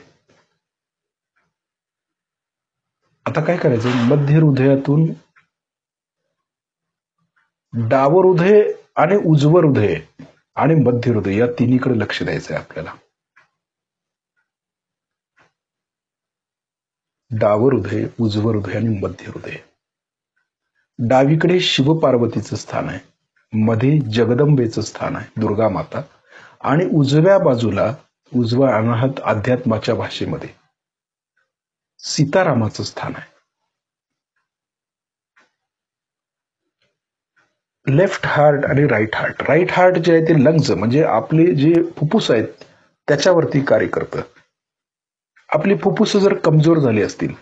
आता काय करायचं? मध्य हृदयातून डावं हृदय आणि उजवं हृदय आणि मध्य हृदय या तिन्हीकडे लक्ष द्यायचं आहे आपल्याला. डावं हृदय, उजवं हृदय आणि मध्य हृदय. डावीकडे शिवपार्वतीचं स्थान आहे, मध्ये जगदंबेचं स्थान आहे, दुर्गा माता, आणि उजव्या बाजूला, उजवा अनाहत अध्यात्माच्या भाषेमध्ये सीतारामाचं स्थान आहे. लेफ्ट हार्ट आणि राईट हार्ट. राईट हार्ट जे आहे ते लंग्स, म्हणजे आपले जे फुफ्फुस आहेत त्याच्यावरती कार्य करतं. आपली फुफ्फुस जर कमजोर झाली असतील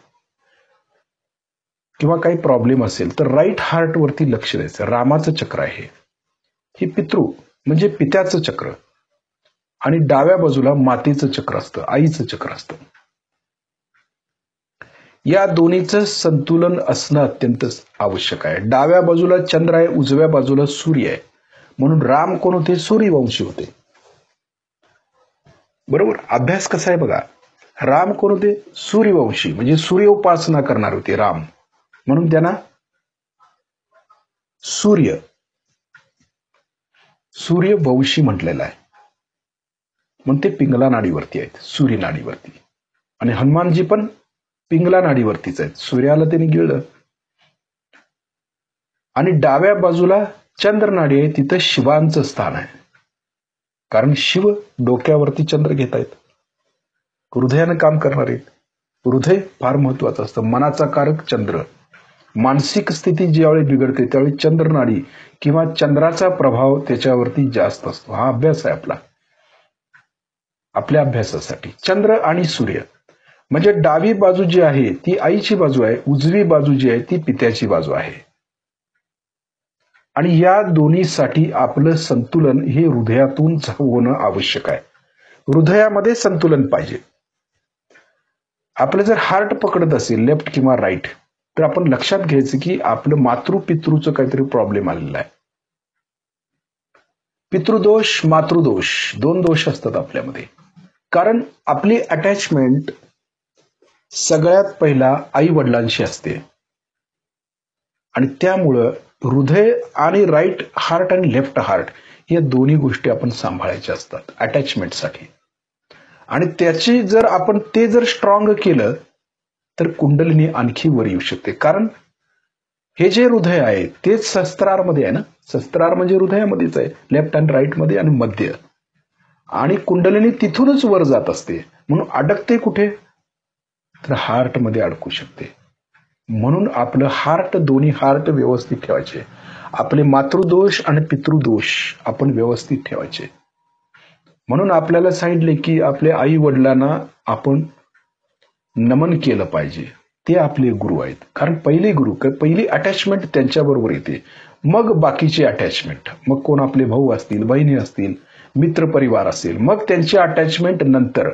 किंवा काही प्रॉब्लेम असेल तर राईट हार्ट वरती लक्ष द्यायचं. रामाचं चक्र आहे हे, पितृ म्हणजे पित्याचं चक्र, आणि डाव्या बाजूला मातेचं चक्र असतं, आईचं चक्र असतं. या दोन्हीचं संतुलन असणं अत्यंत आवश्यक आहे. डाव्या बाजूला चंद्र आहे, उजव्या बाजूला सूर्य आहे, म्हणून राम कोण होते? सूर्यवंशी होते. बरोबर. अभ्यास कसा आहे बघा. राम कोण होते? सूर्यवंशी, म्हणजे सूर्य उपासना करणार होते राम, म्हणून त्यांना सूर्यवंशी म्हटलेलं आहे. म्हणून ते पिंगला नाडीवरती आहेत, सूर्य नाडीवरती. आणि हनुमानजी पण पिंगला नाडीवरतीच आहेत, सूर्याला त्यांनी गिळलं. आणि डाव्या बाजूला चंद्र नाडी आहे, तिथं शिवांचं स्थान आहे, कारण शिव डोक्यावरती चंद्र घेत आहेत, हृदयानं काम करणार आहेत. हृदय फार महत्वाचं असतं, मनाचा कारक चंद्र. मानसिक स्थिती ज्यावेळी बिघडते त्यावेळी चंद्र नाडी किंवा चंद्राचा प्रभाव त्याच्यावरती जास्त असतो. हा अभ्यास आहे आपला, आपल्या अभ्यासासाठी. चंद्र आणि सूर्य म्हणजे डावी बाजू जी आहे ती आईची बाजू आहे, उजवी बाजू जी आहे ती पित्याची बाजू आहे. आणि या दोन्हीसाठी आपलं संतुलन हे हृदयातून होणं आवश्यक आहे. हृदयामध्ये संतुलन पाहिजे. आपलं जर हार्ट पकडत असेल लेफ्ट किंवा राईट, तर आपण लक्षात घ्यायचं की आपलं मातृपितृचं काहीतरी प्रॉब्लेम आलेला आहे. पितृदोष, मातृदोष, दोन दोष असतात आपल्यामध्ये. कारण आपली अटॅचमेंट सगळ्यात पहिला आई वडिलांशी असते आणि त्यामुळं हृदय आणि राईट हार्ट आणि लेफ्ट हार्ट या दोन्ही गोष्टी आपण सांभाळायच्या असतात अटॅचमेंटसाठी. आणि त्याची जर आपण ते जर स्ट्रॉंग केलं तर कुंडलिनी आणखी वर येऊ शकते. कारण हे जे हृदय आहे तेच सहस्त्रारमध्ये आहे ना, सहस्त्रार म्हणजे हृदयामध्येच आहे, लेफ्ट अँड राईट मध्ये आणि मध्य. आणि कुंडलिनी तिथूनच वर जात असते, म्हणून अडकते कुठे, तर हार्ट मध्ये अडकू शकते. म्हणून आपलं हार्ट, दोन्ही हार्ट व्यवस्थित ठेवायचे. आपले मातृदोष आणि पितृदोष आपण व्यवस्थित ठेवायचे. म्हणून आपल्याला सांगितले की आपल्या आई वडिलांना आपण नमन केलं पाहिजे. ते आपले गुरु आहेत. कारण पहिले गुरु, पहिली अटॅचमेंट त्यांच्याबरोबर येते, मग बाकीची अटॅचमेंट, मग कोण आपले भाऊ असतील, बहिणी असतील, मित्र परिवार असेल, मग त्यांची अटॅचमेंट नंतर.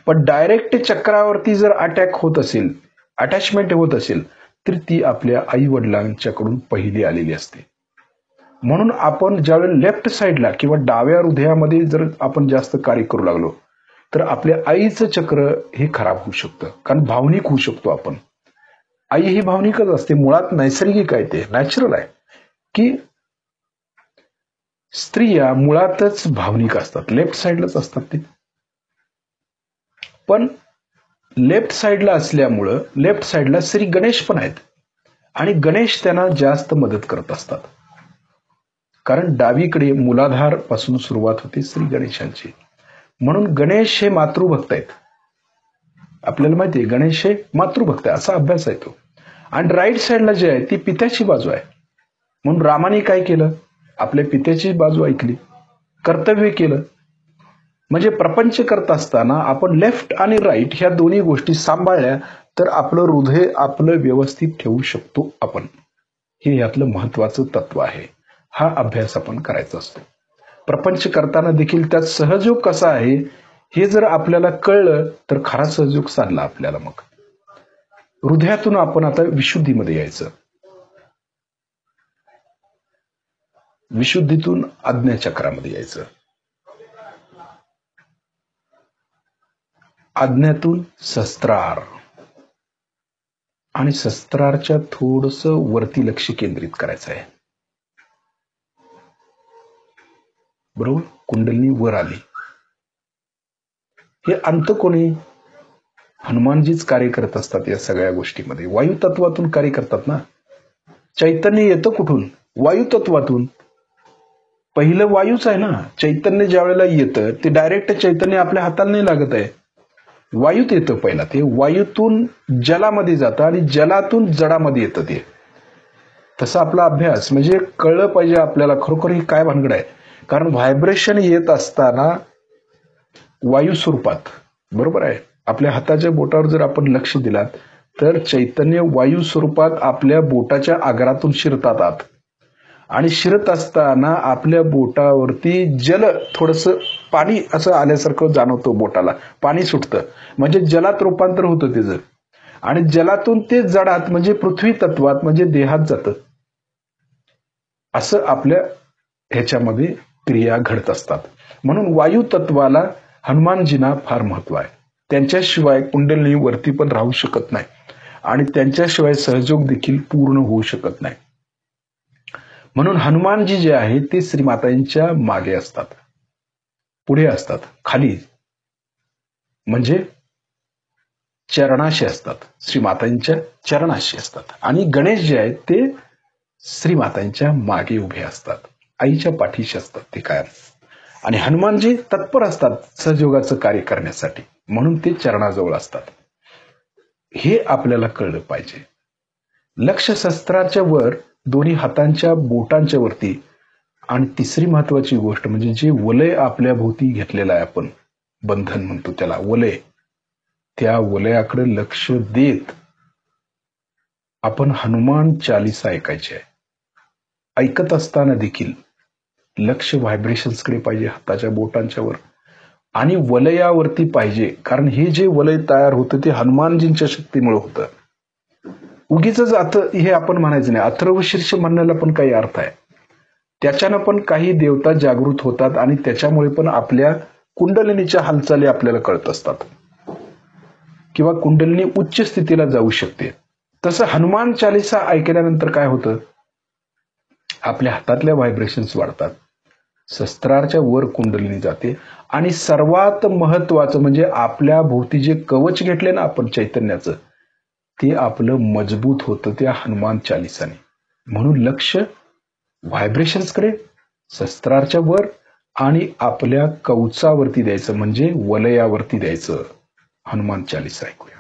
पण डायरेक्ट चक्रावरती जर अटॅक होत असेल, अटॅचमेंट होत असेल, तर ती आपल्या आई वडिलांच्याकडून पहिली आलेली असते. म्हणून आपण ज्यावेळेला लेफ्ट साईडला किंवा डाव्या हृदयामध्ये जर आपण जास्त कार्य करू लागलो तर आपल्या आईचं चक्र हे खराब होऊ शकतं. कारण भावनिक होऊ शकतो आपण. आई ही भावनिकच असते, मुळात नैसर्गिक आहे, ते नॅचरल आहे की स्त्रिया मुळातच भावनिक असतात, लेफ्ट साईडलाच असतात ते. पण लेफ्ट साईडला असल्यामुळं लेफ्ट साईडला श्री गणेश पण आहेत आणि गणेश त्यांना जास्त मदत करत असतात. कारण डावीकडे मूलाधार पासून सुरुवात होते श्री गणेशांची. म्हणून गणेश हे मातृभक्त आहेत. आपल्याला माहिती आहे गणेश हे मातृभक्त आहे, असा अभ्यास आहे तो. आणि राईट साईडला जे आहे ती पित्याची बाजू आहे. म्हणून रामाने काय केलं, आपल्या पित्याची बाजू ऐकली, कर्तव्य केलं. म्हणजे प्रपंच करत असताना आपण लेफ्ट आणि राईट ह्या दोन्ही गोष्टी सांभाळल्या तर आपलं हृदय आपलं व्यवस्थित ठेवू शकतो आपण. हे यातलं महत्वाचं तत्व आहे. हा अभ्यास आपण करायचा असतो. प्रपंच करताना देखील त्यात सहयोग कसा आहे हे जर आपल्याला कळलं तर खरा सहयोग साधला आपल्याला. मग हृदयातून आपण आता विशुद्धीमध्ये यायचं. विशुद्धीतून आज्ञाचक्रामध्ये यायचं. आज्ञातून सहस्त्रार आणि सहस्त्रारच्या थोडस वरती लक्ष केंद्रित करायचं आहे. बरोबर, कुंडलिनी वर आली. हे अंतकोणी हनुमानजीच कार्य करत असतात या सगळ्या गोष्टीमध्ये. वायू तत्वातून कार्य करतात ना. चैतन्य येतं कुठून, वायू तत्वातून. पहिलं वायूच आहे ना. चैतन्य ज्या वेळेला येतं ते डायरेक्ट चैतन्य आपल्या हाताला नाही लागत आहे, वायूत येतं पहिला. ते वायूतून जलामध्ये जातं आणि जलातून जडामध्ये येतं ते. तसा आपला अभ्यास म्हणजे कळलं पाहिजे आपल्याला खरोखर ही काय भानगड आहे. कारण व्हायब्रेशन येत असताना वायू स्वरूपात, बरोबर आहे, आपल्या हाताच्या बोटावर जर आपण लक्ष दिलात तर चैतन्य वायू स्वरूपात आपल्या बोटाच्या आगारातून शिरतात आत. आणि शिरत असताना आपल्या बोटावरती जल, थोडस पाणी असं आल्यासारखं जाणवतं, बोटाला पाणी सुटतं, म्हणजे जलात रूपांतर होतं त्याचं. आणि जलातून ते जडात म्हणजे पृथ्वी तत्वात म्हणजे देहात जातं. असं आपल्या ह्याच्यामध्ये क्रिया घडत असतात. म्हणून वायू तत्वाला हनुमानजींना फार महत्व आहे. त्यांच्याशिवाय कुंडलिनी वरती पण राहू शकत नाही आणि त्यांच्याशिवाय सहयोग देखील पूर्ण होऊ शकत नाही. म्हणून हनुमानजी जे आहे ते श्रीमातांच्या मागे असतात, पुढे असतात, खाली म्हणजे चरणाशी असतात, श्रीमातांच्या चरणाशी असतात. आणि गणेश जे आहेत ते श्रीमातांच्या मागे उभे असतात, आईच्या पाठीशी असतात ते कायम. आणि हनुमानजी तत्पर असतात सहयोगाचं कार्य करण्यासाठी, म्हणून ते चरणाजवळ असतात. हे आपल्याला कळलं पाहिजे. लक्ष शस्त्राच्या वर, दोन्ही हातांच्या बोटांच्या वरती. आणि तिसरी महत्वाची गोष्ट म्हणजे जे वलय आपल्या भोवती घेतलेलं आहे आपण, बंधन म्हणतो त्याला, वलय, त्या वलयाकडे लक्ष देत आपण हनुमान चालीसा ऐकायची आहे. ऐकत असताना देखील लक्ष व्हायब्रेशन्सकडे पाहिजे, हाताच्या बोटांच्या वर. आणि वलयावरती पाहिजे, कारण हे जे वलय तयार होतं ते हनुमानजींच्या शक्तीमुळे होतं. उगीच हे आपण म्हणायचं नाही. अथर्व शीर्ष म्हणण्याला पण काही अर्थ आहे. त्याच्यानं पण काही देवता जागृत होतात आणि त्याच्यामुळे पण आपल्या कुंडलिनीच्या हालचाली आपल्याला कळत असतात किंवा कुंडलिनी उच्च स्थितीला जाऊ शकते. तसं हनुमान चालिसा ऐकल्यानंतर काय होतं, आपल्या हातातल्या व्हायब्रेशन्स वाढतात, शस्त्राच्या वर कुंडलिनी जाते आणि सर्वात महत्वाचं म्हणजे आपल्या भोवती जे कवच घेतले ना आपण चैतन्याचं, ते आपलं मजबूत होतं त्या हनुमान चालिसाने. म्हणून लक्ष व्हायब्रेशन्सकडे, शस्त्राच्या वर आणि आपल्या कवचावरती द्यायचं, म्हणजे वलयावरती द्यायचं. हनुमान चालिसा ऐकूया.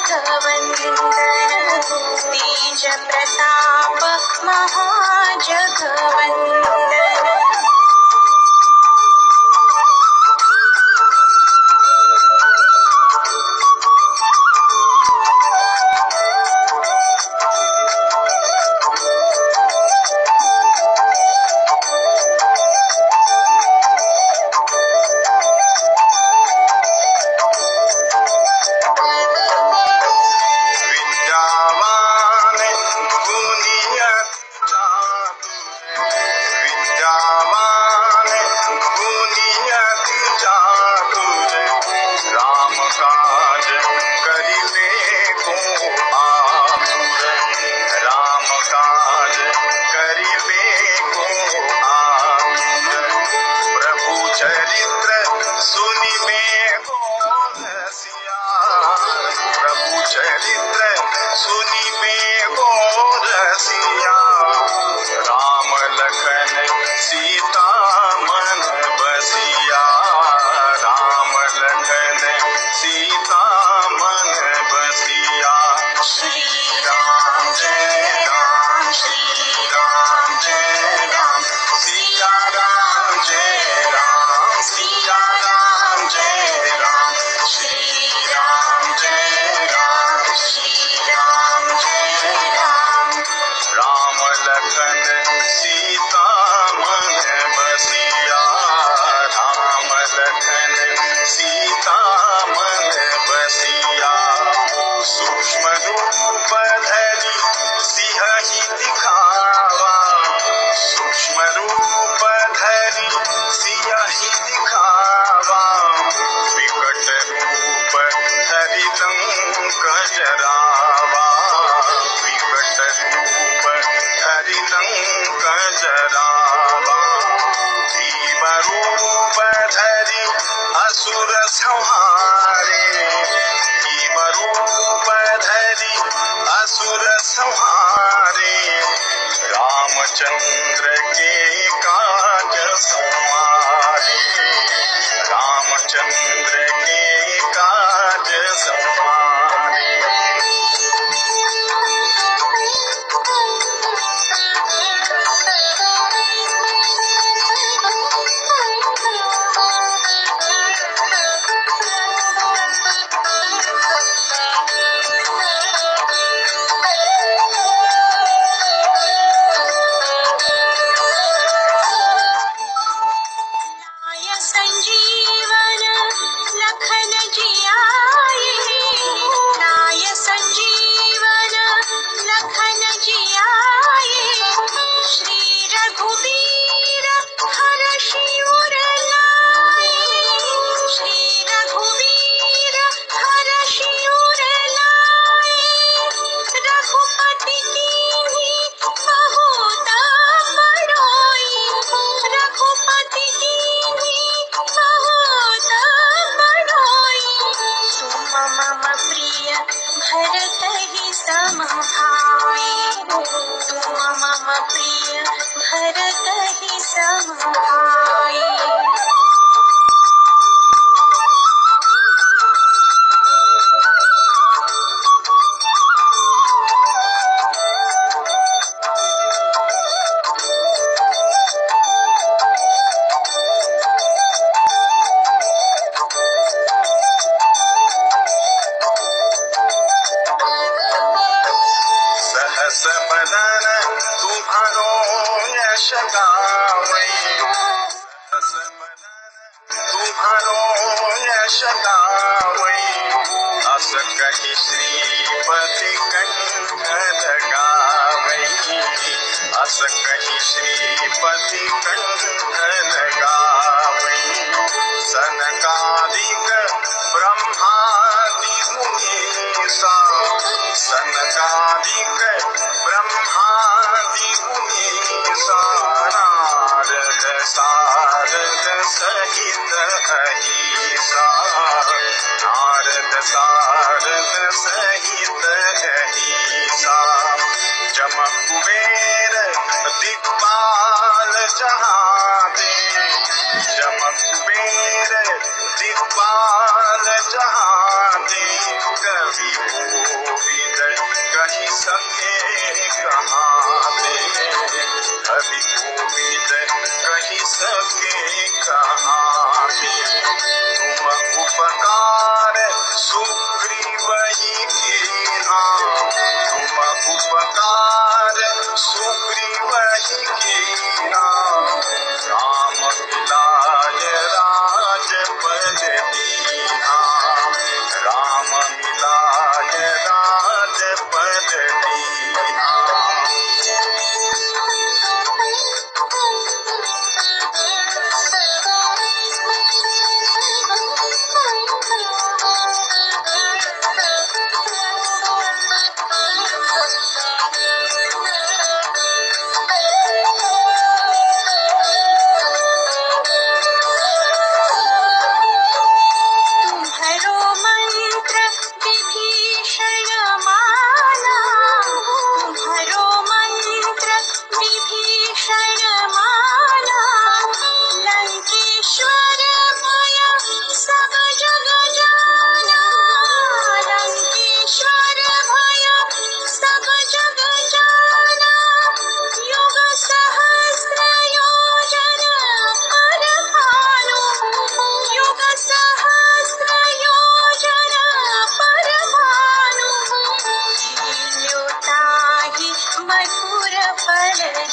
जगवंदन तेज प्रताप महाजगवंदन। रामचंद्र के काज संवारे, रामचंद्र के काज संवारे। दिक्पाल जहाँ दे कवि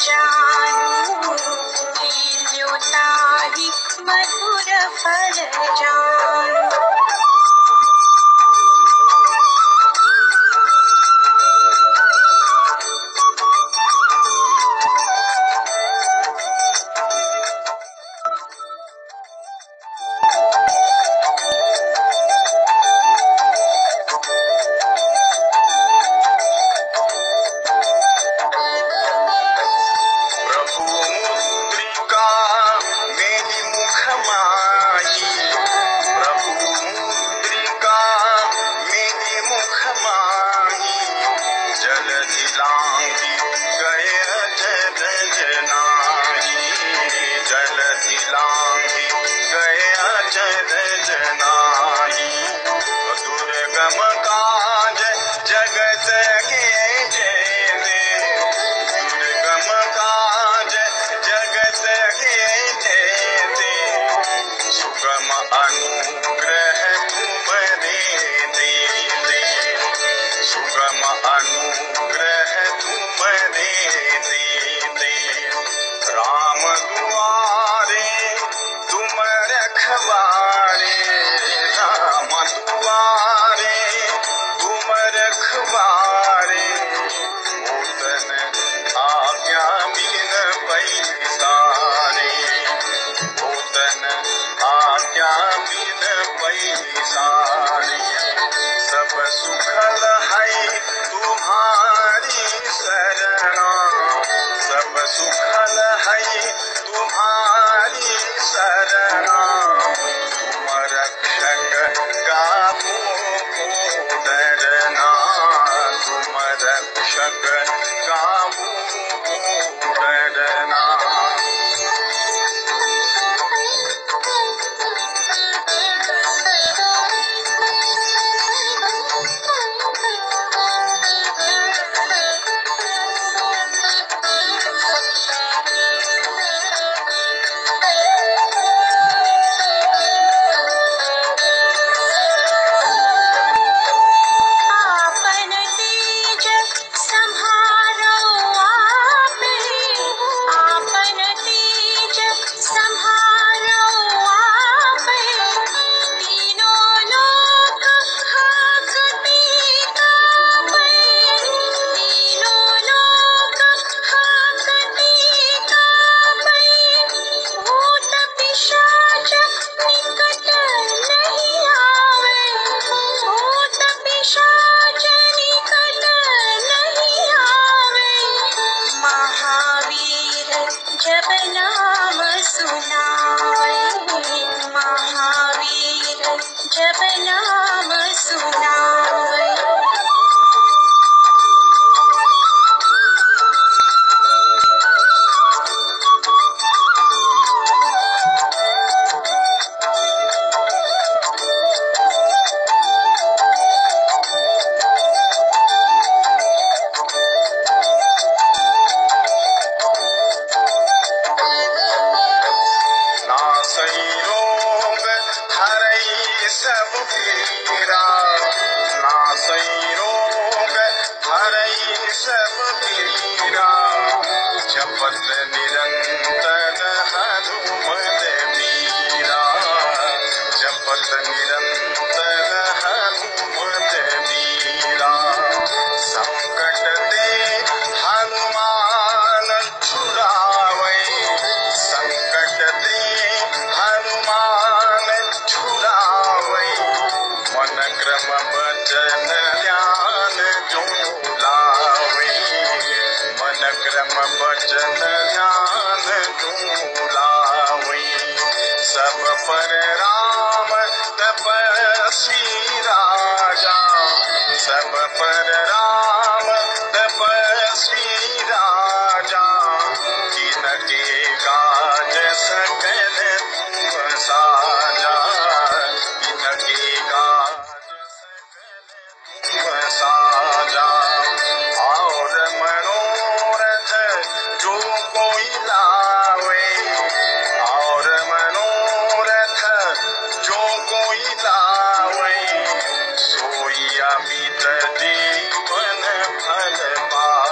जानू लील्योताहि मधुर फल जानू। जीवन फल पा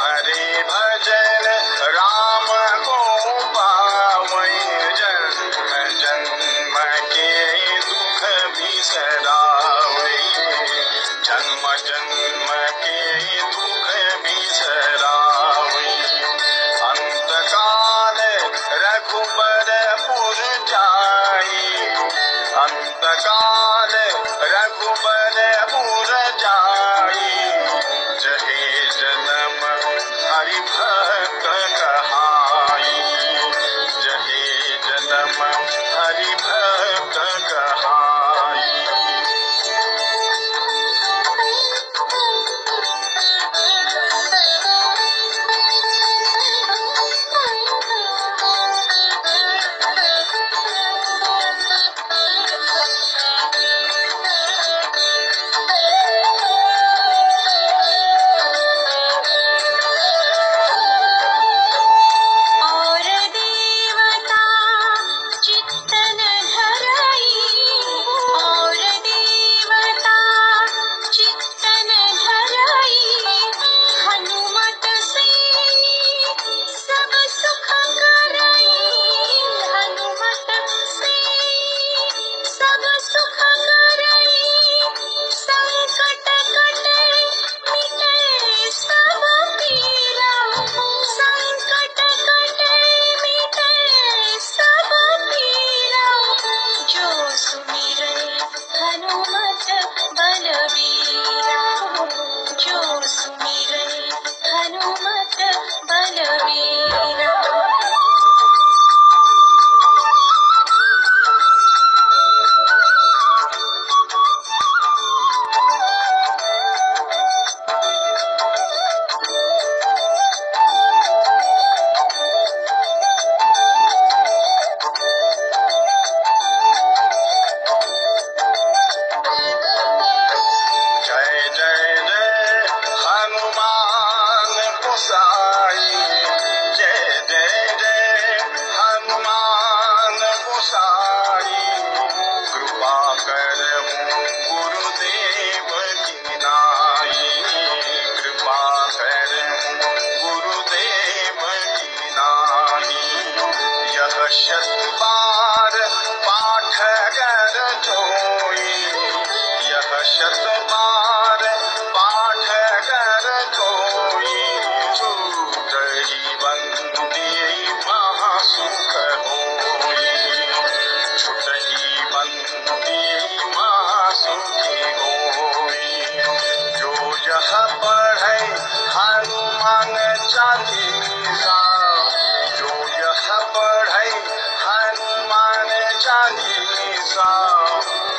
हरे भजन राम को पावै जन्म जन्म के दुख बिसरावै जन्म जन्म के दुख बिसरावै अंतकाल रघुबर पुर जाई अंतकाल रघुबर पुर जाई जहे जन्म हरि भक्त कहाई जहे जन्म हरि भक्त कहाई और देवता चित्तन धरई और देवता चित्तन धरई हनुमत से सब सुख करई हनुमत से सब सुख करई संकट कटे मिटे सब पीरा संकट कटे मिटे सब पीरा जो सुमिरै हनुमत बलवीरा जो सुमिरै हनुमत बलवीरा जय जय जय हनुमान गोसाई जय जय जय हनुमान गोसाई कृपा करहु गुरुदेव की नाई कृपा करहु गुरुदेव की नाई यह शत बार पाठ कर जोई यह शत बार पाठ कर जोई छूट ही बंदी महासुख होई छूट ही बंदी महासुखी होई जो यह पढ़ै हनुमान चालीसा जो यह पढ़ै हनुमान चालीसा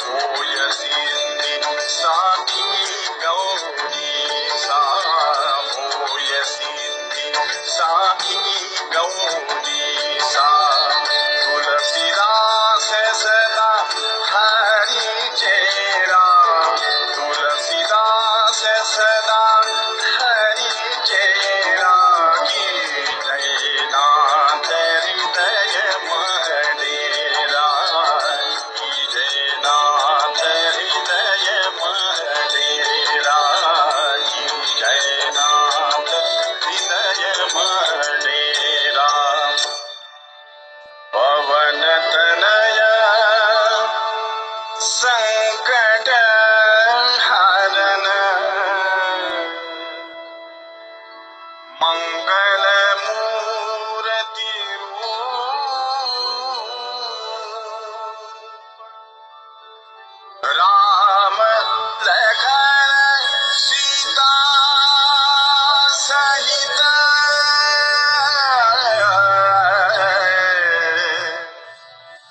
होय सिद्धि साखी गौरी सा होय सिद्धि साखी गौरी सा तुलसीदास सदा हरि चेरा तुलसीदास सदा हरि चेरा की जय नाथ हृदय महडेरा की जय नाथ हृदय महडेरा की जय नाथ हृदय महडेरा पवन तनय संकट हरन मंगल मूर्ति रूप राम लखन सीता सहित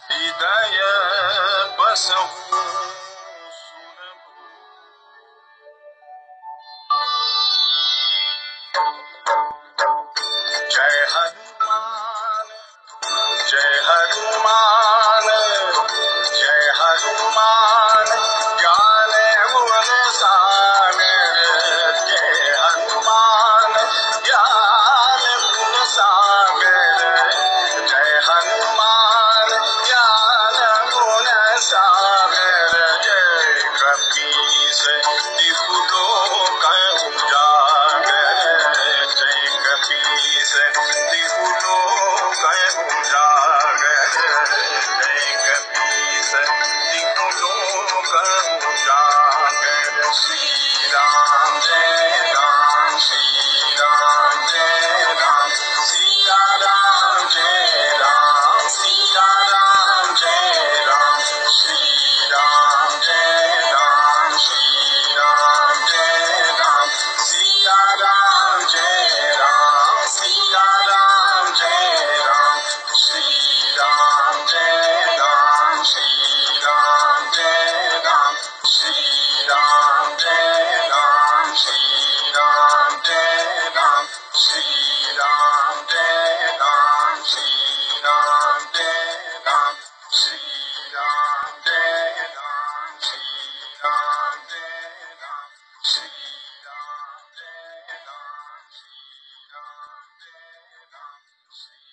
हृदय बसहु जय हनुमान जय हनुमान जय हनुमान ज्ञान गुण सागर जय हनुमान ज्ञान गुण सागर जय हनुमान ज्ञान गुण सागर जय कपीस तिहु लोक उजागर जय कपीस तिहु लोक उजागर जय कपीस तिहु लोक उजागर श्री राम जय राम श्री राम जय राम सिया राम जय राम सिया राम जय राम श्री राम जय राम श्री राम जय राम सिया राम जय राम सिया राम जय राम श्री राम जय राम श्री राम जय राम श्री राम जय राम श्री राम जय राम श्री राम जय राम श्री राम जय राम श्री राम जय राम श्री राम जय राम श्री राम जय राम श्री राम जय राम श्री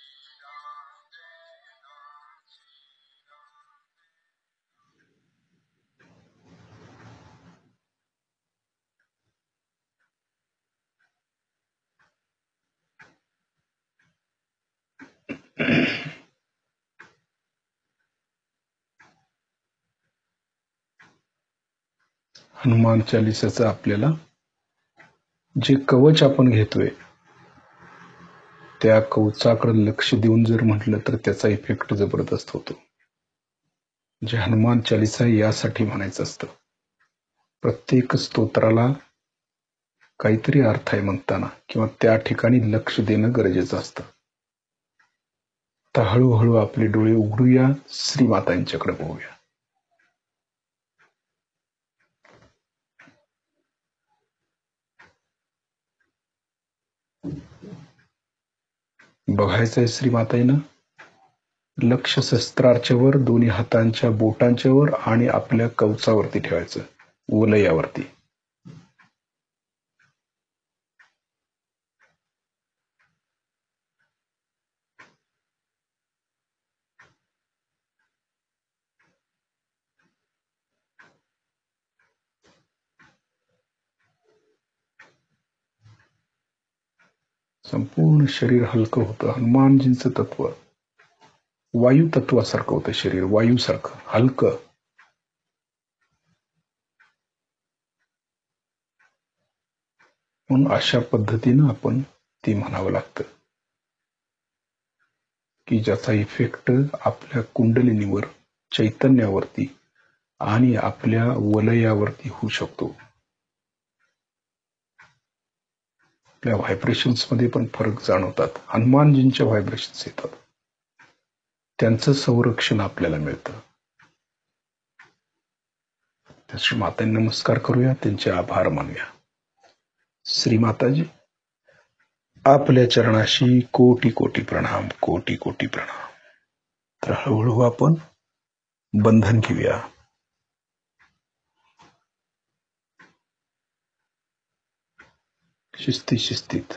राम जय राम हनुमान चालिसाचं आपल्याला जे कवच आपण घेतोय त्या कवचाकडे लक्ष देऊन जर म्हटलं तर त्याचा इफेक्ट जबरदस्त होतो. जे हनुमान चालिसा यासाठी म्हणायचं असतं. प्रत्येक स्तोत्राला काहीतरी अर्थ आहे म्हणताना किंवा त्या ठिकाणी लक्ष देणं गरजेचं असतं. तर हळूहळू आपले डोळे उघडूया, श्रीमातांच्याकडे बघूया. बघायचंय श्रीमाताईनं लक्ष शस्त्रार्चेवर, दोन्ही हातांच्या बोटांच्या वर आणि आपल्या कवचावरती ठेवायचं, वलयावरती. संपूर्ण शरीर हलकं होतं. हनुमानजींचं तत्व वायू तत्वासारखं होतं. शरीर वायूसारखं हलकं. म्हणून अशा पद्धतीनं आपण ती म्हणावं लागतं की ज्याचा इफेक्ट आपल्या कुंडलिनीवर, चैतन्यावरती आणि आपल्या वलयावरती होऊ शकतो. आपल्या व्हायब्रेशन्स मध्ये पण फरक जाणवतात. हनुमानजींच्या व्हायब्रेशन्स येतात, त्यांचं संरक्षण आपल्याला मिळतं. त्याची मातांना नमस्कार करूया, त्यांचे आभार मानूया. श्रीमाताजी, आपल्या चरणाशी कोटी कोटी प्रणाम, कोटी कोटी प्रणाम. तर हळूहळू आपण बंधन घेऊया. शिस्ती शिस्तीत.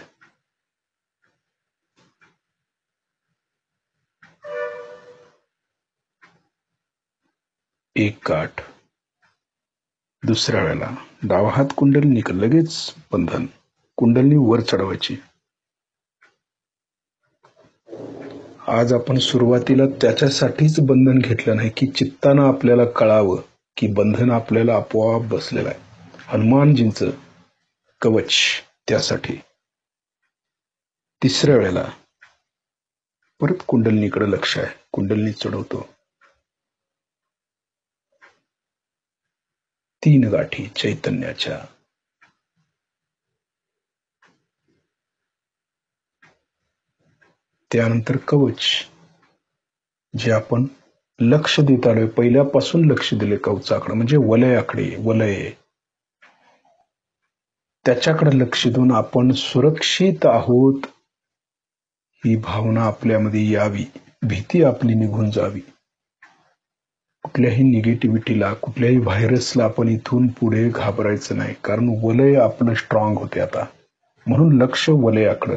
एक गाठ. दुसऱ्या वेळेला डावा हात कुंडलिनी, लगेच बंधन. कुंडलिनी वर चढवायची. आज आपण सुरुवातीला त्याच्यासाठीच बंधन घेतलं नाही की चित्तानं आपल्याला कळावं की बंधन आपल्याला आपोआप बसलेलं आहे. हनुमानजींचं कवच त्यासाठी. तिसऱ्या वेळेला परत कुंडलिनीकडे लक्ष आहे. कुंडलिनी चढवतो. 3 गाठी चैतन्याच्या. त्यानंतर कवच, जे आपण लक्ष देत आलोय, पहिल्यापासून लक्ष दिले कवचाकडे, म्हणजे वलयाकडे. वलय त्याच्याकडे लक्ष देऊन आपण सुरक्षित आहोत ही भावना आपल्यामध्ये यावी. भीती आपली निघून जावी. कुठल्याही निगेटिव्हिटीला, कुठल्याही व्हायरसला आपण इथून पुढे घाबरायचं नाही, कारण वलय आपलं स्ट्रॉंग होते आता. म्हणून लक्ष वलयाकडे.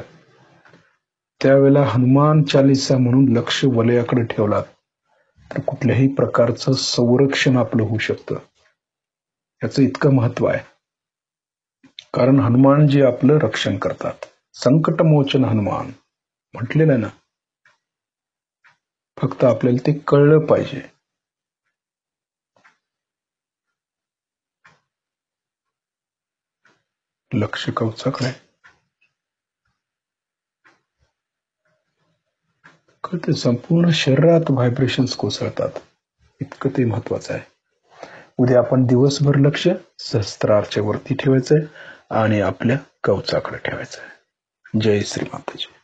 त्यावेळेला हनुमान चालिसा म्हणून लक्ष वलयाकडे ठेवलात तर कुठल्याही प्रकारचं संरक्षण आपलं होऊ शकतं. याचं इतकं महत्व आहे, कारण हनुमानजी आपलं रक्षण करतात. संकटमोचन हनुमान म्हटलेलं आहे ना. फक्त आपल्याला ते कळलं पाहिजे. लक्ष कवचाकडे कळते, संपूर्ण शरीरात व्हायब्रेशन्स कोसळतात. इतकं ते महत्वाचं आहे. उद्या आपण दिवसभर लक्ष सहस्त्रारच्या वरती ठेवायचंय आणि आपल्या कवचाकडे ठेवायचंय. जय श्री माताजी.